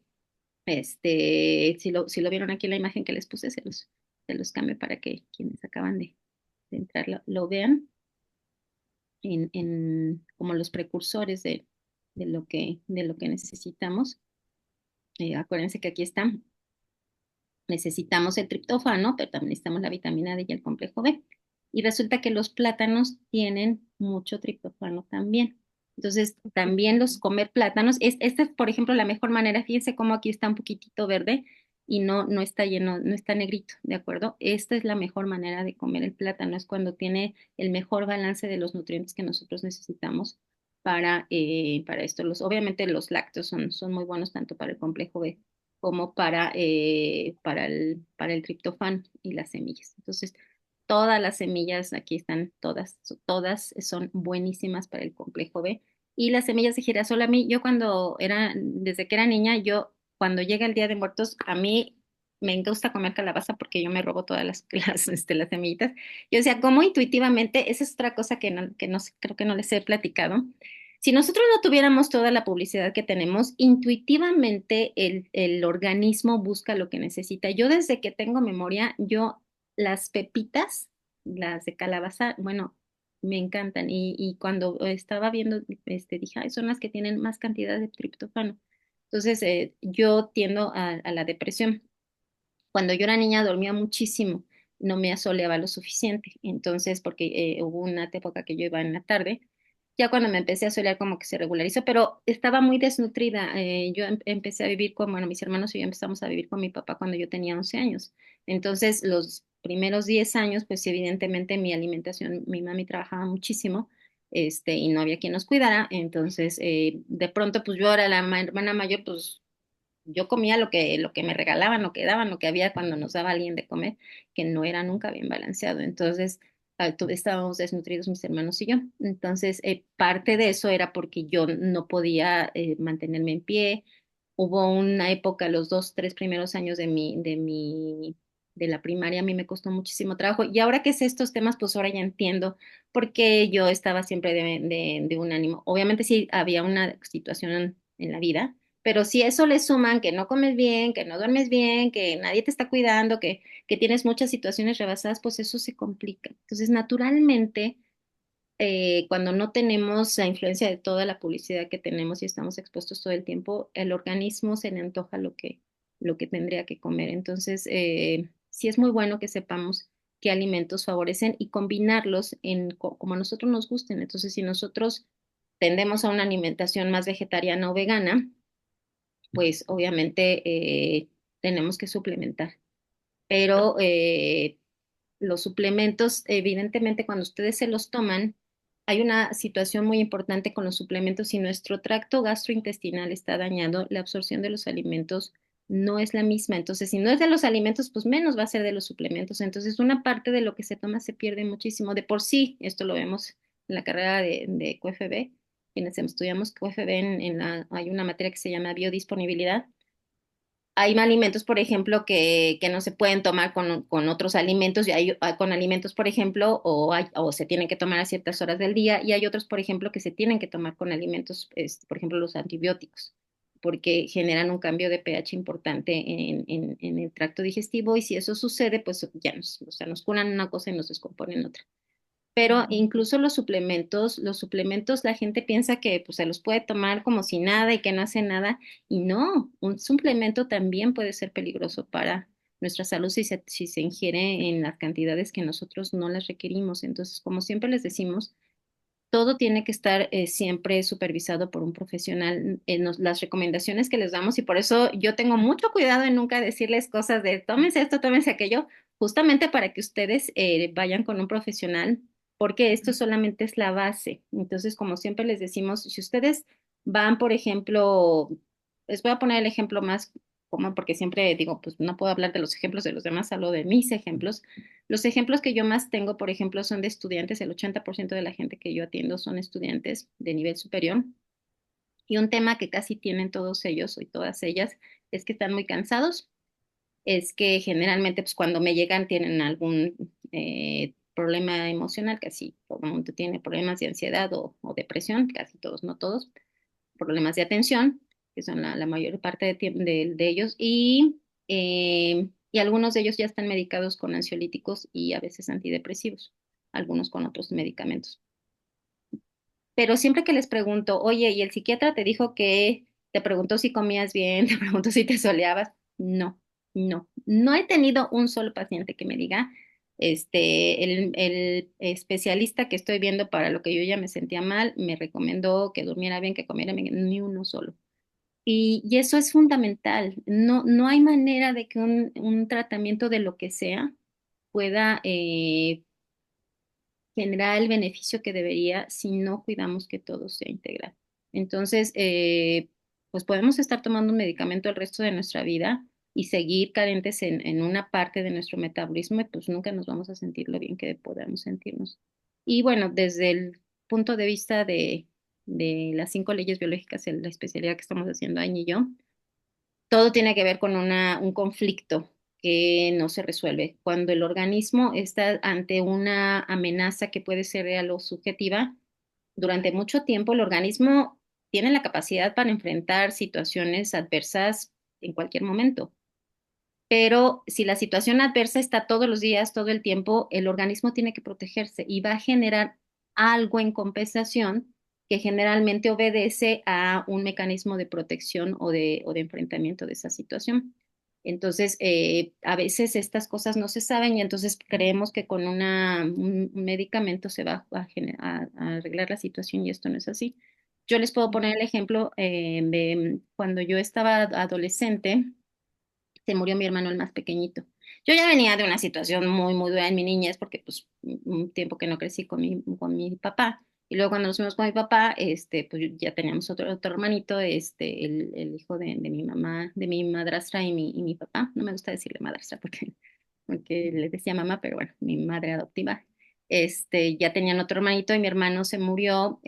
si lo vieron aquí en la imagen que les puse, se los cambio para que quienes acaban de entrar lo vean como los precursores de lo que necesitamos. Acuérdense que aquí está. Necesitamos el triptófano, pero también necesitamos la vitamina D y el complejo B. Y resulta que los plátanos tienen mucho triptófano también. Entonces, también comer plátanos, esta es, por ejemplo, la mejor manera. Fíjense cómo aquí está un poquitito verde y no está lleno, no está negrito, ¿de acuerdo? Esta es la mejor manera de comer el plátano, es cuando tiene el mejor balance de los nutrientes que nosotros necesitamos para esto. Obviamente los lácteos son muy buenos tanto para el complejo B como para el triptófano y las semillas. Entonces, todas las semillas, aquí están todas son buenísimas para el complejo B. Y las semillas de girasol, desde que era niña, cuando llega el Día de Muertos, a mí me gusta comer calabaza porque yo me robo todas las semillitas. Yo decía, como intuitivamente, esa es otra cosa que no creo que no les he platicado. Si nosotros no tuviéramos toda la publicidad que tenemos, intuitivamente el organismo busca lo que necesita. Yo desde que tengo memoria, las pepitas, las de calabaza, bueno, me encantan. Y cuando estaba viendo, dije, "Ay, son las que tienen más cantidad de triptófano". Entonces, yo tiendo a la depresión. Cuando yo era niña dormía muchísimo, no me asoleaba lo suficiente. Entonces, porque hubo una época que yo iba en la tarde Ya cuando me empecé a solear como que se regularizó, pero estaba muy desnutrida. Yo empecé a vivir con, bueno, mis hermanos y yo empezamos a vivir con mi papá cuando yo tenía 11 años. Entonces, los primeros 10 años, pues evidentemente mi alimentación, mi mami trabajaba muchísimo, y no había quien nos cuidara. Entonces, de pronto, pues yo era la hermana mayor, pues yo comía lo que me regalaban, lo que daban, lo que había cuando nos daba alguien de comer, que no era nunca bien balanceado. Entonces, estábamos desnutridos mis hermanos y yo. Entonces, parte de eso era porque yo no podía mantenerme en pie. Hubo una época, los 2, 3 primeros años de la primaria, a mí me costó muchísimo trabajo. Y ahora que sé estos temas, pues ahora ya entiendo por qué yo estaba siempre de un ánimo. Obviamente sí había una situación en la vida, pero si eso le suman que no comes bien, que no duermes bien, que nadie te está cuidando, que tienes muchas situaciones rebasadas, pues eso se complica. Entonces, naturalmente, cuando no tenemos la influencia de toda la publicidad que tenemos y estamos expuestos todo el tiempo, el organismo se le antoja lo que tendría que comer. Entonces, sí es muy bueno que sepamos qué alimentos favorecen y combinarlos como a nosotros nos gusten. Entonces, si nosotros tendemos a una alimentación más vegetariana o vegana, pues obviamente tenemos que suplementar. Pero los suplementos, evidentemente, cuando ustedes se los toman, hay una situación muy importante con los suplementos. Si nuestro tracto gastrointestinal está dañado, la absorción de los alimentos no es la misma. Entonces, si no es de los alimentos, pues menos va a ser de los suplementos. Entonces, una parte de lo que se toma se pierde muchísimo. De por sí, esto lo vemos en la carrera de QFB. Quienes estudiamos QFB, hay una materia que se llama biodisponibilidad. Hay alimentos, por ejemplo, que no se pueden tomar con otros alimentos, y con alimentos, por ejemplo, o se tienen que tomar a ciertas horas del día, y hay otros, por ejemplo, que se tienen que tomar con alimentos, por ejemplo, los antibióticos, porque generan un cambio de pH importante en el tracto digestivo, y si eso sucede, pues ya o sea, nos curan una cosa y nos descomponen otra. Pero incluso los suplementos, la gente piensa que pues, se los puede tomar como si nada y que no hace nada. Y no, un suplemento también puede ser peligroso para nuestra salud si se ingiere en las cantidades que nosotros no las requerimos. Entonces, como siempre les decimos, todo tiene que estar siempre supervisado por un profesional en las recomendaciones que les damos, y por eso yo tengo mucho cuidado en nunca decirles cosas de tómense esto, tómense aquello, justamente para que ustedes vayan con un profesional, porque esto solamente es la base. Entonces, como siempre les decimos, si ustedes van, por ejemplo, les voy a poner el ejemplo más común, porque siempre digo, pues no puedo hablar de los ejemplos de los demás, hablo de mis ejemplos. Los ejemplos que yo más tengo, por ejemplo, son de estudiantes. El 80% de la gente que yo atiendo son estudiantes de nivel superior. Y un tema que casi tienen todos ellos y todas ellas es que están muy cansados. Es que generalmente, pues cuando me llegan tienen algún problema emocional, casi todo el mundo tiene problemas de ansiedad o depresión, casi todos, no todos, problemas de atención, que son la mayor parte de ellos, y algunos de ellos ya están medicados con ansiolíticos y a veces antidepresivos, algunos con otros medicamentos. Pero siempre que les pregunto, oye, ¿y el psiquiatra te dijo que te preguntó si comías bien, te preguntó si te soleabas? No, no he tenido un solo paciente que me diga, el especialista que estoy viendo para lo que yo ya me sentía mal, me recomendó que durmiera bien, que comiera bien, ni uno solo. Y eso es fundamental. No hay manera de que un tratamiento de lo que sea pueda generar el beneficio que debería si no cuidamos que todo sea integral. Entonces, pues podemos estar tomando un medicamento el resto de nuestra vida y seguir carentes en una parte de nuestro metabolismo, y pues nunca nos vamos a sentir lo bien que podamos sentirnos. Y bueno, desde el punto de vista de las 5 leyes biológicas, en la especialidad que estamos haciendo Añi y yo, todo tiene que ver con un conflicto que no se resuelve. Cuando el organismo está ante una amenaza que puede ser real o subjetiva, durante mucho tiempo el organismo tiene la capacidad para enfrentar situaciones adversas en cualquier momento. Pero si la situación adversa está todos los días, todo el tiempo, el organismo tiene que protegerse y va a generar algo en compensación que generalmente obedece a un mecanismo de protección o de enfrentamiento de esa situación. Entonces, a veces estas cosas no se saben y entonces creemos que con un medicamento se va a arreglar la situación y esto no es así. Yo les puedo Mm, poner el ejemplo de cuando yo estaba adolescente, se murió mi hermano el más pequeñito. Yo ya venía de una situación muy, muy dura en mi niñez porque pues un tiempo que no crecí con mi papá. Y luego cuando nos fuimos con mi papá, pues ya teníamos otro hermanito, el hijo de mi mamá, de mi madrastra y mi papá. No me gusta decirle madrastra porque le decía mamá, pero bueno, mi madre adoptiva. Ya tenían otro hermanito y mi hermano se murió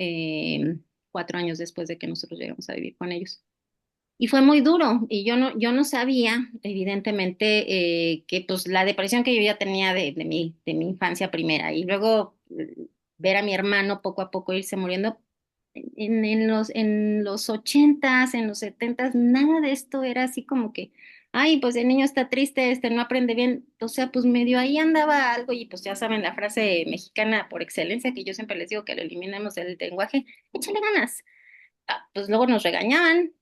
4 años después de que nosotros llegamos a vivir con ellos. Y fue muy duro, y yo no sabía, evidentemente, que pues la depresión que yo ya tenía de mi infancia primera, y luego ver a mi hermano poco a poco irse muriendo, en los ochentas, en los setentas, nada de esto era así como que, ay, pues el niño está triste, no aprende bien, o sea, pues medio ahí andaba algo, y pues ya saben la frase mexicana por excelencia, que yo siempre les digo que lo eliminemos del lenguaje, échale ganas. Pues luego nos regañaban,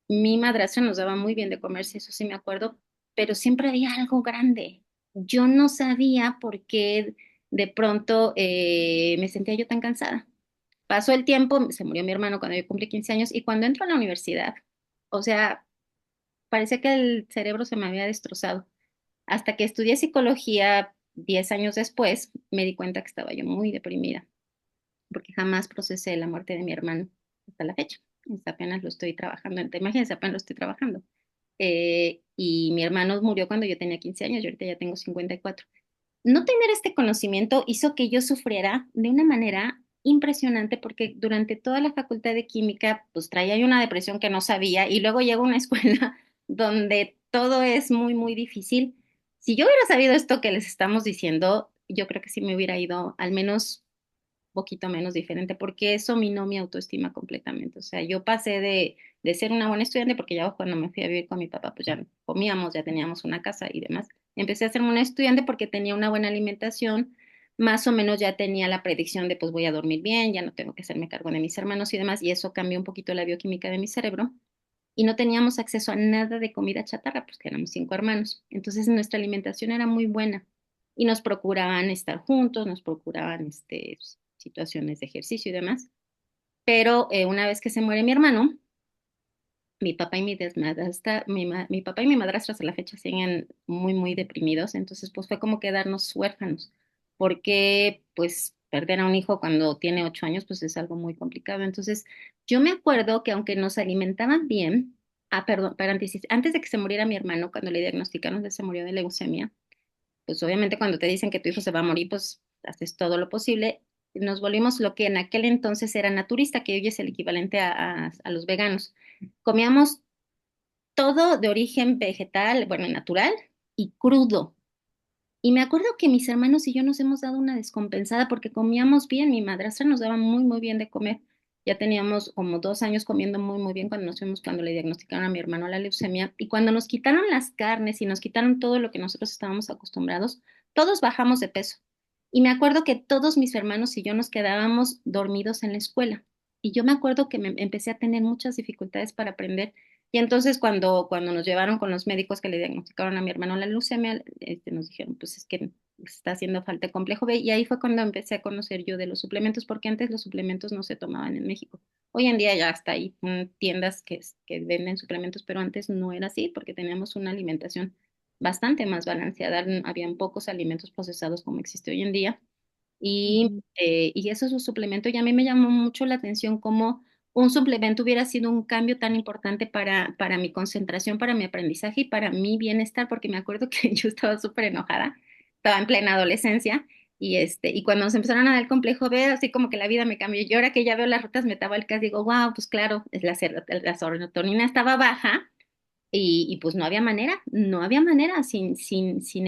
mi madrastra nos daba muy bien de comer, si eso sí me acuerdo, pero siempre había algo grande. Yo no sabía por qué de pronto me sentía yo tan cansada. Pasó el tiempo, se murió mi hermano cuando yo cumplí 15 años y cuando entro a la universidad, o sea, parecía que el cerebro se me había destrozado. Hasta que estudié psicología 10 años después, me di cuenta que estaba yo muy deprimida porque jamás procesé la muerte de mi hermano hasta la fecha. Apenas lo estoy trabajando. Imagínense, apenas lo estoy trabajando. Y mi hermano murió cuando yo tenía 15 años, yo ahorita ya tengo 54. No tener este conocimiento hizo que yo sufriera de una manera impresionante porque durante toda la facultad de química pues traía yo una depresión que no sabía y luego llego a una escuela donde todo es muy, muy difícil. Si yo hubiera sabido esto que les estamos diciendo, yo creo que sí me hubiera ido al menos poquito menos diferente, porque eso minó mi autoestima completamente. O sea, yo pasé de ser una buena estudiante, porque ya cuando me fui a vivir con mi papá, pues ya comíamos, ya teníamos una casa y demás. Empecé a ser una estudiante porque tenía una buena alimentación, más o menos ya tenía la predicción de pues voy a dormir bien, ya no tengo que hacerme cargo de mis hermanos y demás, y eso cambió un poquito la bioquímica de mi cerebro. Y no teníamos acceso a nada de comida chatarra, pues que éramos 5 hermanos. Entonces nuestra alimentación era muy buena y nos procuraban estar juntos, nos procuraban situaciones de ejercicio y demás. Pero una vez que se muere mi hermano, mi papá y mi papá y mi madrastra hasta la fecha siguen muy, muy deprimidos. Entonces, pues fue como quedarnos huérfanos, porque pues perder a un hijo cuando tiene 8 años, pues es algo muy complicado. Entonces, yo me acuerdo que aunque nos alimentaban bien, perdón, antes de que se muriera mi hermano, cuando le diagnosticaron que se murió de leucemia, pues obviamente cuando te dicen que tu hijo se va a morir, pues haces todo lo posible. Nos volvimos lo que en aquel entonces era naturista, que hoy es el equivalente a los veganos. Comíamos todo de origen vegetal, bueno, natural y crudo. Y me acuerdo que mis hermanos y yo nos hemos dado una descompensada porque comíamos bien. Mi madrastra nos daba muy, muy bien de comer. Ya teníamos como 2 años comiendo muy, muy bien cuando nos fuimos, cuando le diagnosticaron a mi hermano la leucemia. Y cuando nos quitaron las carnes y nos quitaron todo lo que nosotros estábamos acostumbrados, todos bajamos de peso. Y me acuerdo que todos mis hermanos y yo nos quedábamos dormidos en la escuela. Y yo me acuerdo que me empecé a tener muchas dificultades para aprender y entonces cuando nos llevaron con los médicos que le diagnosticaron a mi hermano la leucemia, nos dijeron, pues es que está haciendo falta el complejo B. Y ahí fue cuando empecé a conocer yo de los suplementos, porque antes los suplementos no se tomaban en México. Hoy en día ya está ahí tiendas que venden suplementos, pero antes no era así, porque teníamos una alimentación bastante más balanceada. Habían pocos alimentos procesados como existe hoy en día. ujú, Y eso es un suplemento. Y a mí me llamó mucho la atención cómo un suplemento hubiera sido un cambio tan importante para mi concentración, para mi aprendizaje y para mi bienestar, porque me acuerdo que yo estaba súper enojada, estaba en plena adolescencia. Y cuando nos empezaron a dar el complejo B, así como que la vida me cambió. Yo ahora que ya veo las rutas metabólicas, digo, wow, pues claro, la serotonina estaba baja y pues no había manera, no había manera sin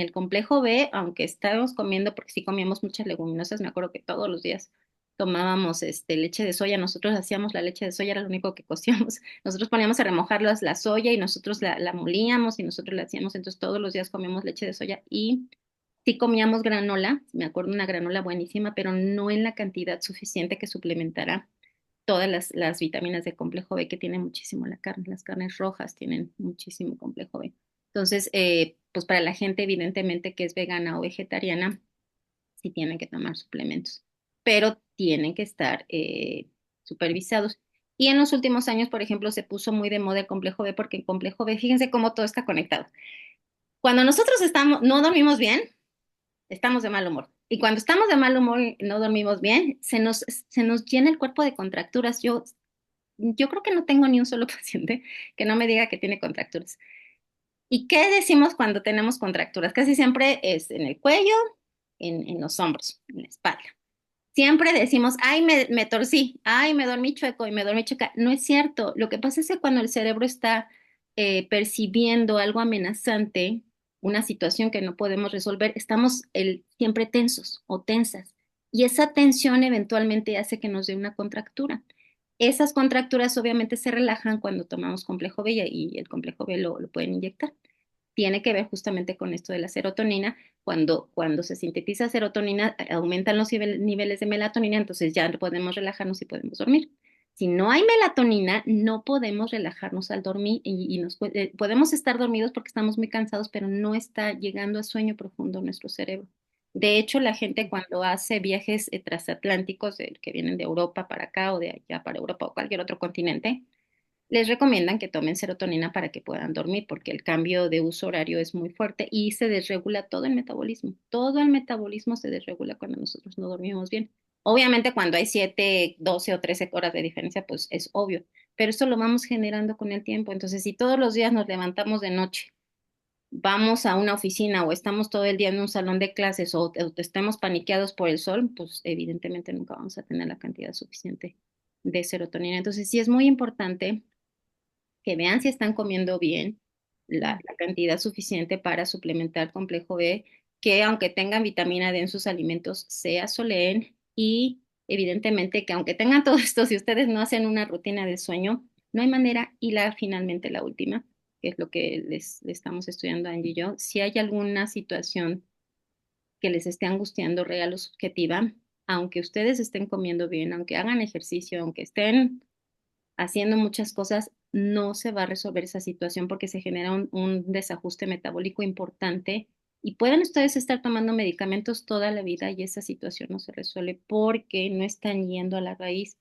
el complejo B, aunque estábamos comiendo, porque sí comíamos muchas leguminosas, me acuerdo que todos los días tomábamos leche de soya, nosotros hacíamos la leche de soya, era lo único que cocíamos, nosotros poníamos a remojar la soya y nosotros la molíamos y nosotros la hacíamos, entonces todos los días comíamos leche de soya y sí comíamos granola, me acuerdo una granola buenísima, pero no en la cantidad suficiente que suplementara todas las vitaminas de complejo B que tiene muchísimo la carne. Las carnes rojas tienen muchísimo complejo B. Entonces, pues para la gente evidentemente que es vegana o vegetariana, sí tienen que tomar suplementos, pero tienen que estar supervisados. Y en los últimos años, por ejemplo, se puso muy de moda el complejo B porque el complejo B, fíjense cómo todo está conectado. Cuando nosotros estamos, no dormimos bien, estamos de mal humor. Y cuando estamos de mal humor y no dormimos bien, se nos llena el cuerpo de contracturas. Yo creo que no tengo ni un solo paciente que no me diga que tiene contracturas. ¿Y qué decimos cuando tenemos contracturas? Casi siempre es en el cuello, en los hombros, en la espalda. Siempre decimos, ay, me torcí, ay, me dormí chueco y me dormí chueca. No es cierto. Lo que pasa es que cuando el cerebro está percibiendo algo amenazante, una situación que no podemos resolver, estamos siempre tensos o tensas. Y esa tensión eventualmente hace que nos dé una contractura. Esas contracturas obviamente se relajan cuando tomamos complejo B y el complejo B lo pueden inyectar. Tiene que ver justamente con esto de la serotonina. Cuando se sintetiza serotonina, aumentan los niveles de melatonina, entonces ya podemos relajarnos y podemos dormir. Si no hay melatonina, no podemos relajarnos al dormir y podemos estar dormidos porque estamos muy cansados, pero no está llegando a sueño profundo nuestro cerebro. De hecho, la gente cuando hace viajes transatlánticos que vienen de Europa para acá o de allá para Europa o cualquier otro continente, les recomiendan que tomen serotonina para que puedan dormir, porque el cambio de uso horario es muy fuerte y se desregula todo el metabolismo. Todo el metabolismo se desregula cuando nosotros no dormimos bien. Obviamente cuando hay 7, 12 o 13 horas de diferencia, pues es obvio, pero eso lo vamos generando con el tiempo. Entonces, si todos los días nos levantamos de noche, vamos a una oficina o estamos todo el día en un salón de clases o estemos paniqueados por el sol, pues evidentemente nunca vamos a tener la cantidad suficiente de serotonina. Entonces, sí es muy importante que vean si están comiendo bien la cantidad suficiente para suplementar complejo B, que aunque tengan vitamina D en sus alimentos, se asoleen y evidentemente que aunque tengan todo esto, si ustedes no hacen una rutina de sueño, no hay manera. Y finalmente la última, que es lo que le estamos estudiando Angie y yo, si hay alguna situación que les esté angustiando real o subjetiva, aunque ustedes estén comiendo bien, aunque hagan ejercicio, aunque estén haciendo muchas cosas, no se va a resolver esa situación porque se genera un desajuste metabólico importante y pueden ustedes estar tomando medicamentos toda la vida y esa situación no se resuelve porque no están yendo a la raíz.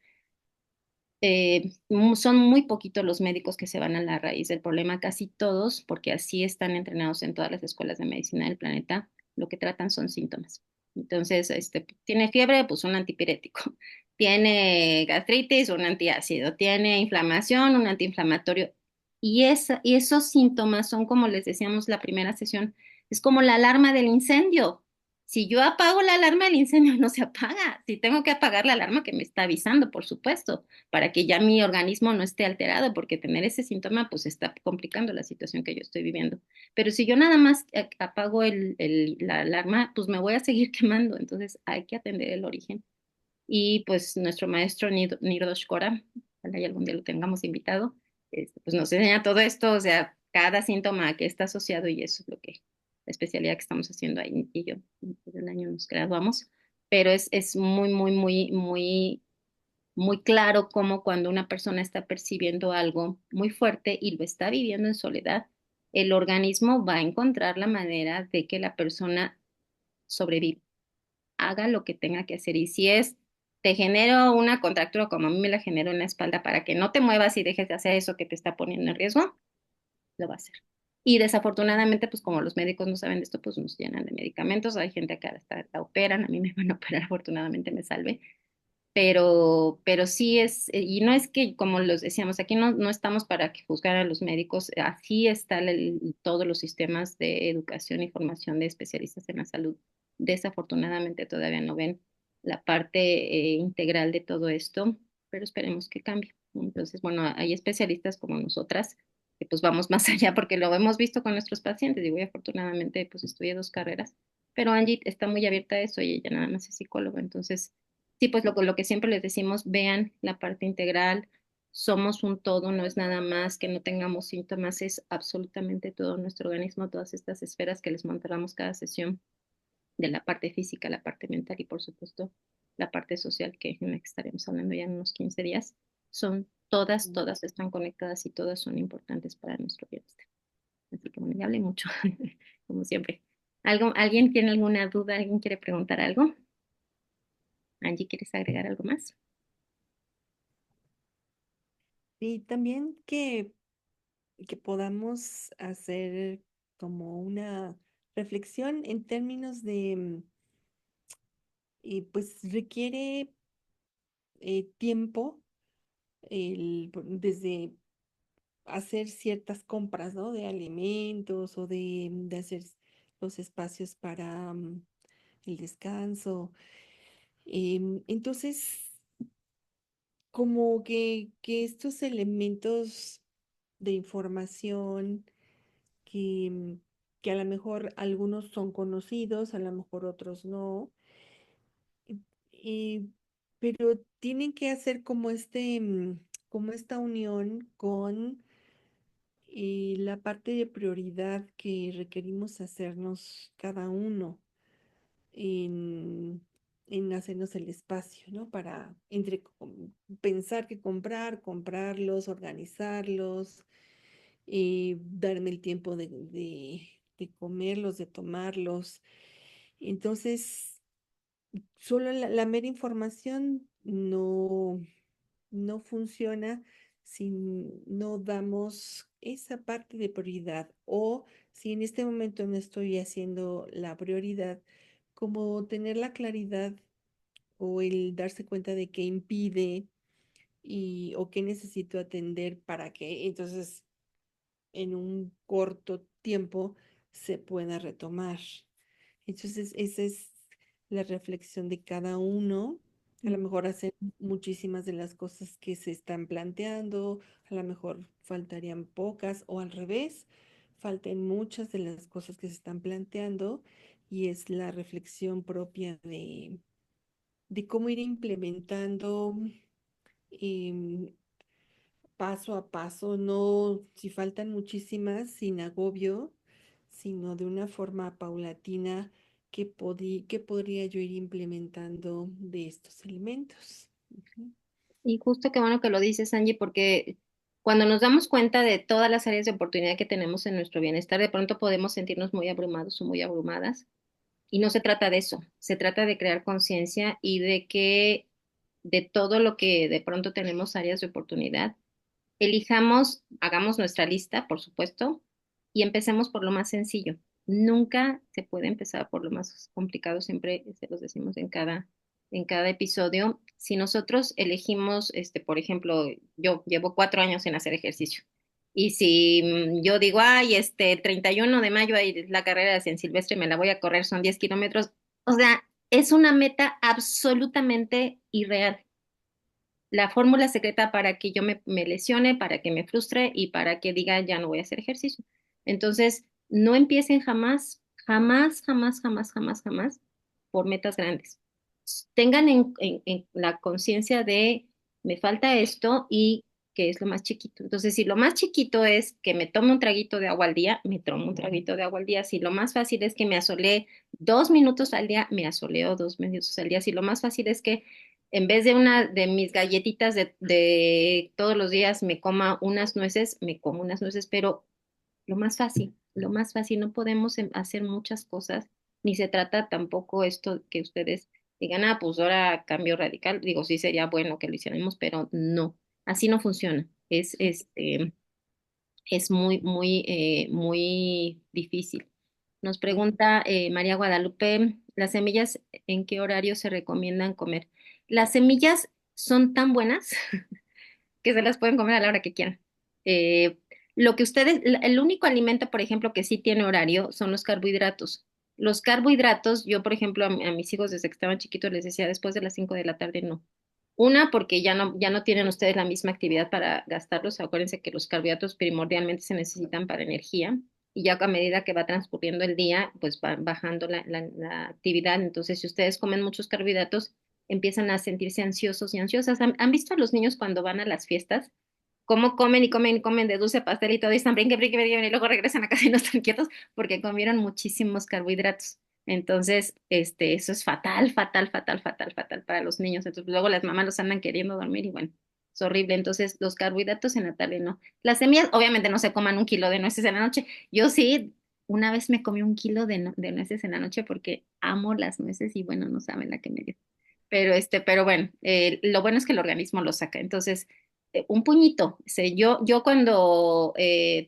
Son muy poquitos los médicos que se van a la raíz del problema, casi todos, porque así están entrenados en todas las escuelas de medicina del planeta, lo que tratan son síntomas. Entonces, tiene fiebre, pues un antipirético. Tiene gastritis, un antiácido. Tiene inflamación, un antiinflamatorio. Y esos síntomas son, como les decíamos la primera sesión, es como la alarma del incendio. Si yo apago la alarma, el incendio no se apaga. Si tengo que apagar la alarma que me está avisando, por supuesto, para que ya mi organismo no esté alterado, porque tener ese síntoma pues está complicando la situación que yo estoy viviendo. Pero si yo nada más apago la alarma, pues me voy a seguir quemando. Entonces hay que atender el origen. Y pues nuestro maestro Nirdosh Kora, ojalá y algún día lo tengamos invitado, pues nos enseña todo esto, o sea, cada síntoma a qué está asociado y eso es lo que, la especialidad que estamos haciendo ahí y yo, desde el año nos graduamos, pero es muy, muy, muy, muy, muy claro cómo cuando una persona está percibiendo algo muy fuerte y lo está viviendo en soledad, el organismo va a encontrar la manera de que la persona sobreviva, haga lo que tenga que hacer. Y si te genero una contractura como a mí me la generó en la espalda para que no te muevas y dejes de hacer eso que te está poniendo en riesgo, lo va a hacer. Y desafortunadamente, pues como los médicos no saben de esto, pues nos llenan de medicamentos. Hay gente que hasta la operan, a mí me van a operar, afortunadamente me salvé. Pero sí y no es que, como los decíamos, aquí no estamos para que juzgar a los médicos, así están todos los sistemas de educación y formación de especialistas en la salud. Desafortunadamente todavía no ven la parte integral de todo esto, pero esperemos que cambie. Entonces, bueno, hay especialistas como nosotras que pues vamos más allá porque lo hemos visto con nuestros pacientes. Digo, y afortunadamente pues estudié dos carreras, pero Angie está muy abierta a eso y ella nada más es psicóloga, entonces sí, pues lo que siempre les decimos, vean la parte integral, somos un todo, no es nada más que no tengamos síntomas, es absolutamente todo nuestro organismo, todas estas esferas que les montamos cada sesión, de la parte física, la parte mental y por supuesto la parte social en la que estaremos hablando ya en unos 15 días, son todas, Mm. todas están conectadas y todas son importantes para nuestro bienestar. Así que bueno, ya hablé mucho, como siempre. ¿Alguien tiene alguna duda? ¿Alguien quiere preguntar algo? Angie, ¿quieres agregar algo más? Y también que podamos hacer como una reflexión en términos de, pues requiere tiempo desde hacer ciertas compras, ¿no? De alimentos o de hacer los espacios para el descanso. Entonces, como que estos elementos de información que a lo mejor algunos son conocidos, a lo mejor otros no, y- y- pero tienen que hacer como como esta unión con la parte de prioridad que requerimos hacernos cada uno en, en hacernos el espacio, ¿no? Para pensar que comprarlos, organizarlos, darme el tiempo de comerlos, de tomarlos. Entonces, solo la mera información no funciona si no damos esa parte de prioridad o si en este momento no estoy haciendo la prioridad, como tener la claridad o el darse cuenta de qué impide o qué necesito atender para que entonces en un corto tiempo se pueda retomar. Entonces, esa es la reflexión de cada uno. A lo Mm. mejor hacer muchísimas de las cosas que se están planteando, a lo mejor faltarían pocas o al revés, falten muchas de las cosas que se están planteando y es la reflexión propia de cómo ir implementando em, paso a paso, no si faltan muchísimas, sin agobio, sino de una forma paulatina que podría yo ir implementando de estos alimentos. Ujú. Y justo qué bueno que lo dices, Angie, porque cuando nos damos cuenta de todas las áreas de oportunidad que tenemos en nuestro bienestar, de pronto podemos sentirnos muy abrumados o muy abrumadas. Y no se trata de eso, se trata de crear conciencia y de que de todo lo que de pronto tenemos áreas de oportunidad, elijamos, hagamos nuestra lista, por supuesto, y empecemos por lo más sencillo. Nunca se puede empezar por lo más complicado, siempre se los decimos en cada episodio. Si nosotros elegimos, por ejemplo, yo llevo 4 años en hacer ejercicio. Y si yo digo, ay, 31 de mayo hay la carrera de San Silvestre, me la voy a correr, son 10 kilómetros. O sea, es una meta absolutamente irreal, la fórmula secreta para que yo me lesione, para que me frustre y para que diga ya no voy a hacer ejercicio. Entonces, no empiecen jamás, jamás, jamás, jamás, jamás, jamás por metas grandes. Tengan en la conciencia de me falta esto y que es lo más chiquito. Entonces, si lo más chiquito es que me tome un traguito de agua al día, me tomo un traguito de agua al día. Si lo más fácil es que me asolee 2 minutos al día, me asoleo 2 minutos al día. Si lo más fácil es que en vez de una de mis galletitas de todos los días me coma unas nueces, me como unas nueces, pero lo más fácil, no podemos hacer muchas cosas, ni se trata tampoco esto que ustedes digan, ah, pues ahora cambio radical, digo, sí sería bueno que lo hiciéramos, pero no, así no funciona, es muy, muy, muy difícil. Nos Ujú. pregunta María Guadalupe, ¿las semillas en qué horario se recomiendan comer? Las semillas son tan buenas que se las pueden comer a la hora que quieran. Eh, lo que ustedes, el único alimento, por ejemplo, que sí tiene horario son los carbohidratos. Los carbohidratos, yo, por ejemplo, a mis hijos desde que estaban chiquitos les decía después de las 5 de la tarde no. Una, porque ya no tienen ustedes la misma actividad para gastarlos. Acuérdense que los carbohidratos primordialmente se necesitan para energía y ya a medida que va transcurriendo el día, pues va bajando la actividad. Entonces, si ustedes comen muchos carbohidratos, empiezan a sentirse ansiosos y ansiosas. ¿Han visto a los niños cuando van a las fiestas? Cómo comen y comen y comen de dulce pastel y todo, y están brinque, brinque, brinque, y luego regresan a casa y no están quietos porque comieron muchísimos carbohidratos. Entonces, eso es fatal, fatal, fatal, fatal, fatal para los niños. Entonces, luego las mamás los andan queriendo dormir y bueno, es horrible. Entonces, los carbohidratos en la tarde no. Las semillas, obviamente no se coman 1 kilo de nueces en la noche. Yo sí, una vez me comí 1 kilo de nueces en la noche porque amo las nueces y bueno, no saben la que me dio. Pero bueno, lo bueno es que el organismo lo saca. Entonces, un puñito. Yo cuando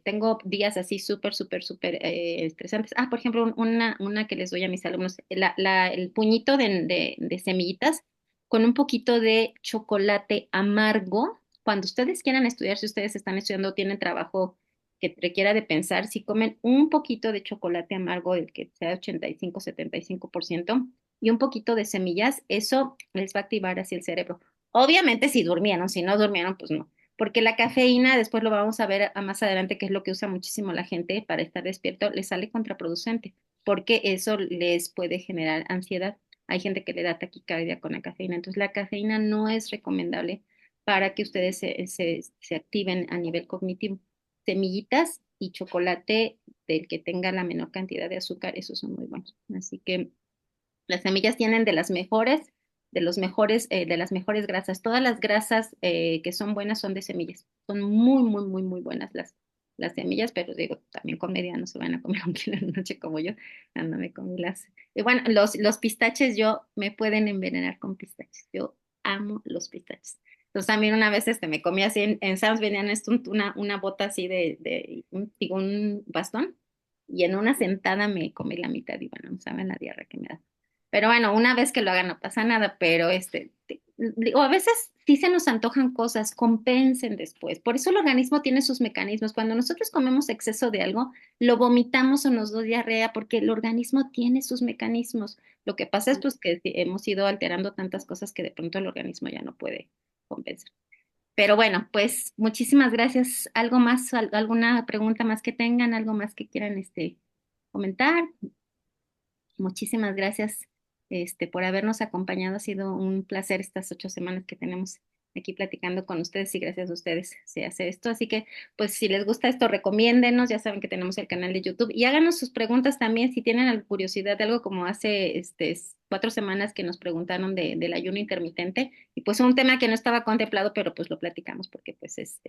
tengo días así súper, súper, súper estresantes, por ejemplo, una que les doy a mis alumnos, el puñito de semillitas con un poquito de chocolate amargo. Cuando ustedes quieran estudiar, si ustedes están estudiando o tienen trabajo que requiera de pensar, si comen un poquito de chocolate amargo, del que sea 85-75%, y un poquito de semillas, eso les va a activar así el cerebro. Obviamente si durmieron, si no durmieron, pues no. Porque la cafeína, después lo vamos a ver más adelante, que es lo que usa muchísimo la gente para estar despierto, les sale contraproducente, porque eso les puede generar ansiedad. Hay gente que le da taquicardia con la cafeína. Entonces, la cafeína no es recomendable para que ustedes se activen a nivel cognitivo. Semillitas y chocolate del que tenga la menor cantidad de azúcar, esos son muy buenos. Así que las semillas tienen de las mejores grasas. Todas las grasas que son buenas son de semillas. Son muy, muy, muy, muy buenas las semillas, pero digo, también con medida no se van a comer 1 kilo en la noche como yo. No me comí las. Y bueno, los pistaches yo me pueden envenenar con pistaches. Yo amo los pistaches. Entonces también una vez me comí así en Sam's venían una bota así digo, un bastón y en una sentada me comí la mitad y bueno, no saben la diarrea que me da. Pero bueno, una vez que lo hagan no pasa nada, pero digo, a veces sí se nos antojan cosas, compensen después. Por eso el organismo tiene sus mecanismos. Cuando nosotros comemos exceso de algo, lo vomitamos o nos da diarrea porque el organismo tiene sus mecanismos. Lo que pasa es pues que hemos ido alterando tantas cosas que de pronto el organismo ya no puede compensar. Pero bueno, pues muchísimas gracias. ¿Algo más, alguna pregunta más que tengan, algo más que quieran comentar? Muchísimas gracias, por habernos acompañado. Ha sido un placer estas 8 semanas que tenemos aquí platicando con ustedes y gracias a ustedes se hace esto. Así que, pues, si les gusta esto, recomiéndenos. Ya saben que tenemos el canal de YouTube y háganos sus preguntas también si tienen curiosidad de algo como hace 4 semanas que nos preguntaron del ayuno intermitente y pues un tema que no estaba contemplado, pero pues lo platicamos porque pues es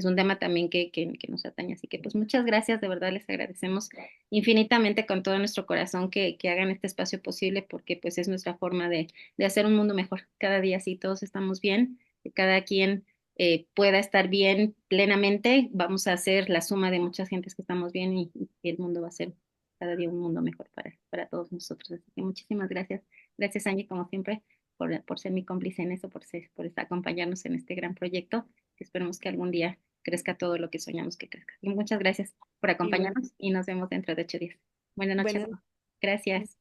un tema también que nos atañe. Así que, pues, muchas gracias. De verdad les agradecemos infinitamente con todo nuestro corazón que hagan este espacio posible porque pues es nuestra forma de hacer un mundo mejor. Cada día sí todos estamos bien, que cada quien pueda estar bien plenamente, vamos a hacer la suma de muchas gentes que estamos bien y el mundo va a ser cada día un mundo mejor para todos nosotros. Así que muchísimas gracias. Gracias, Angie, como siempre, por ser mi cómplice en eso, por acompañarnos en este gran proyecto, que esperemos que algún día crezca todo lo que soñamos que crezca. Y muchas gracias por Igual. acompañarnos y nos vemos dentro de 8 días. Buenas noches. Buenas Gracias. noches.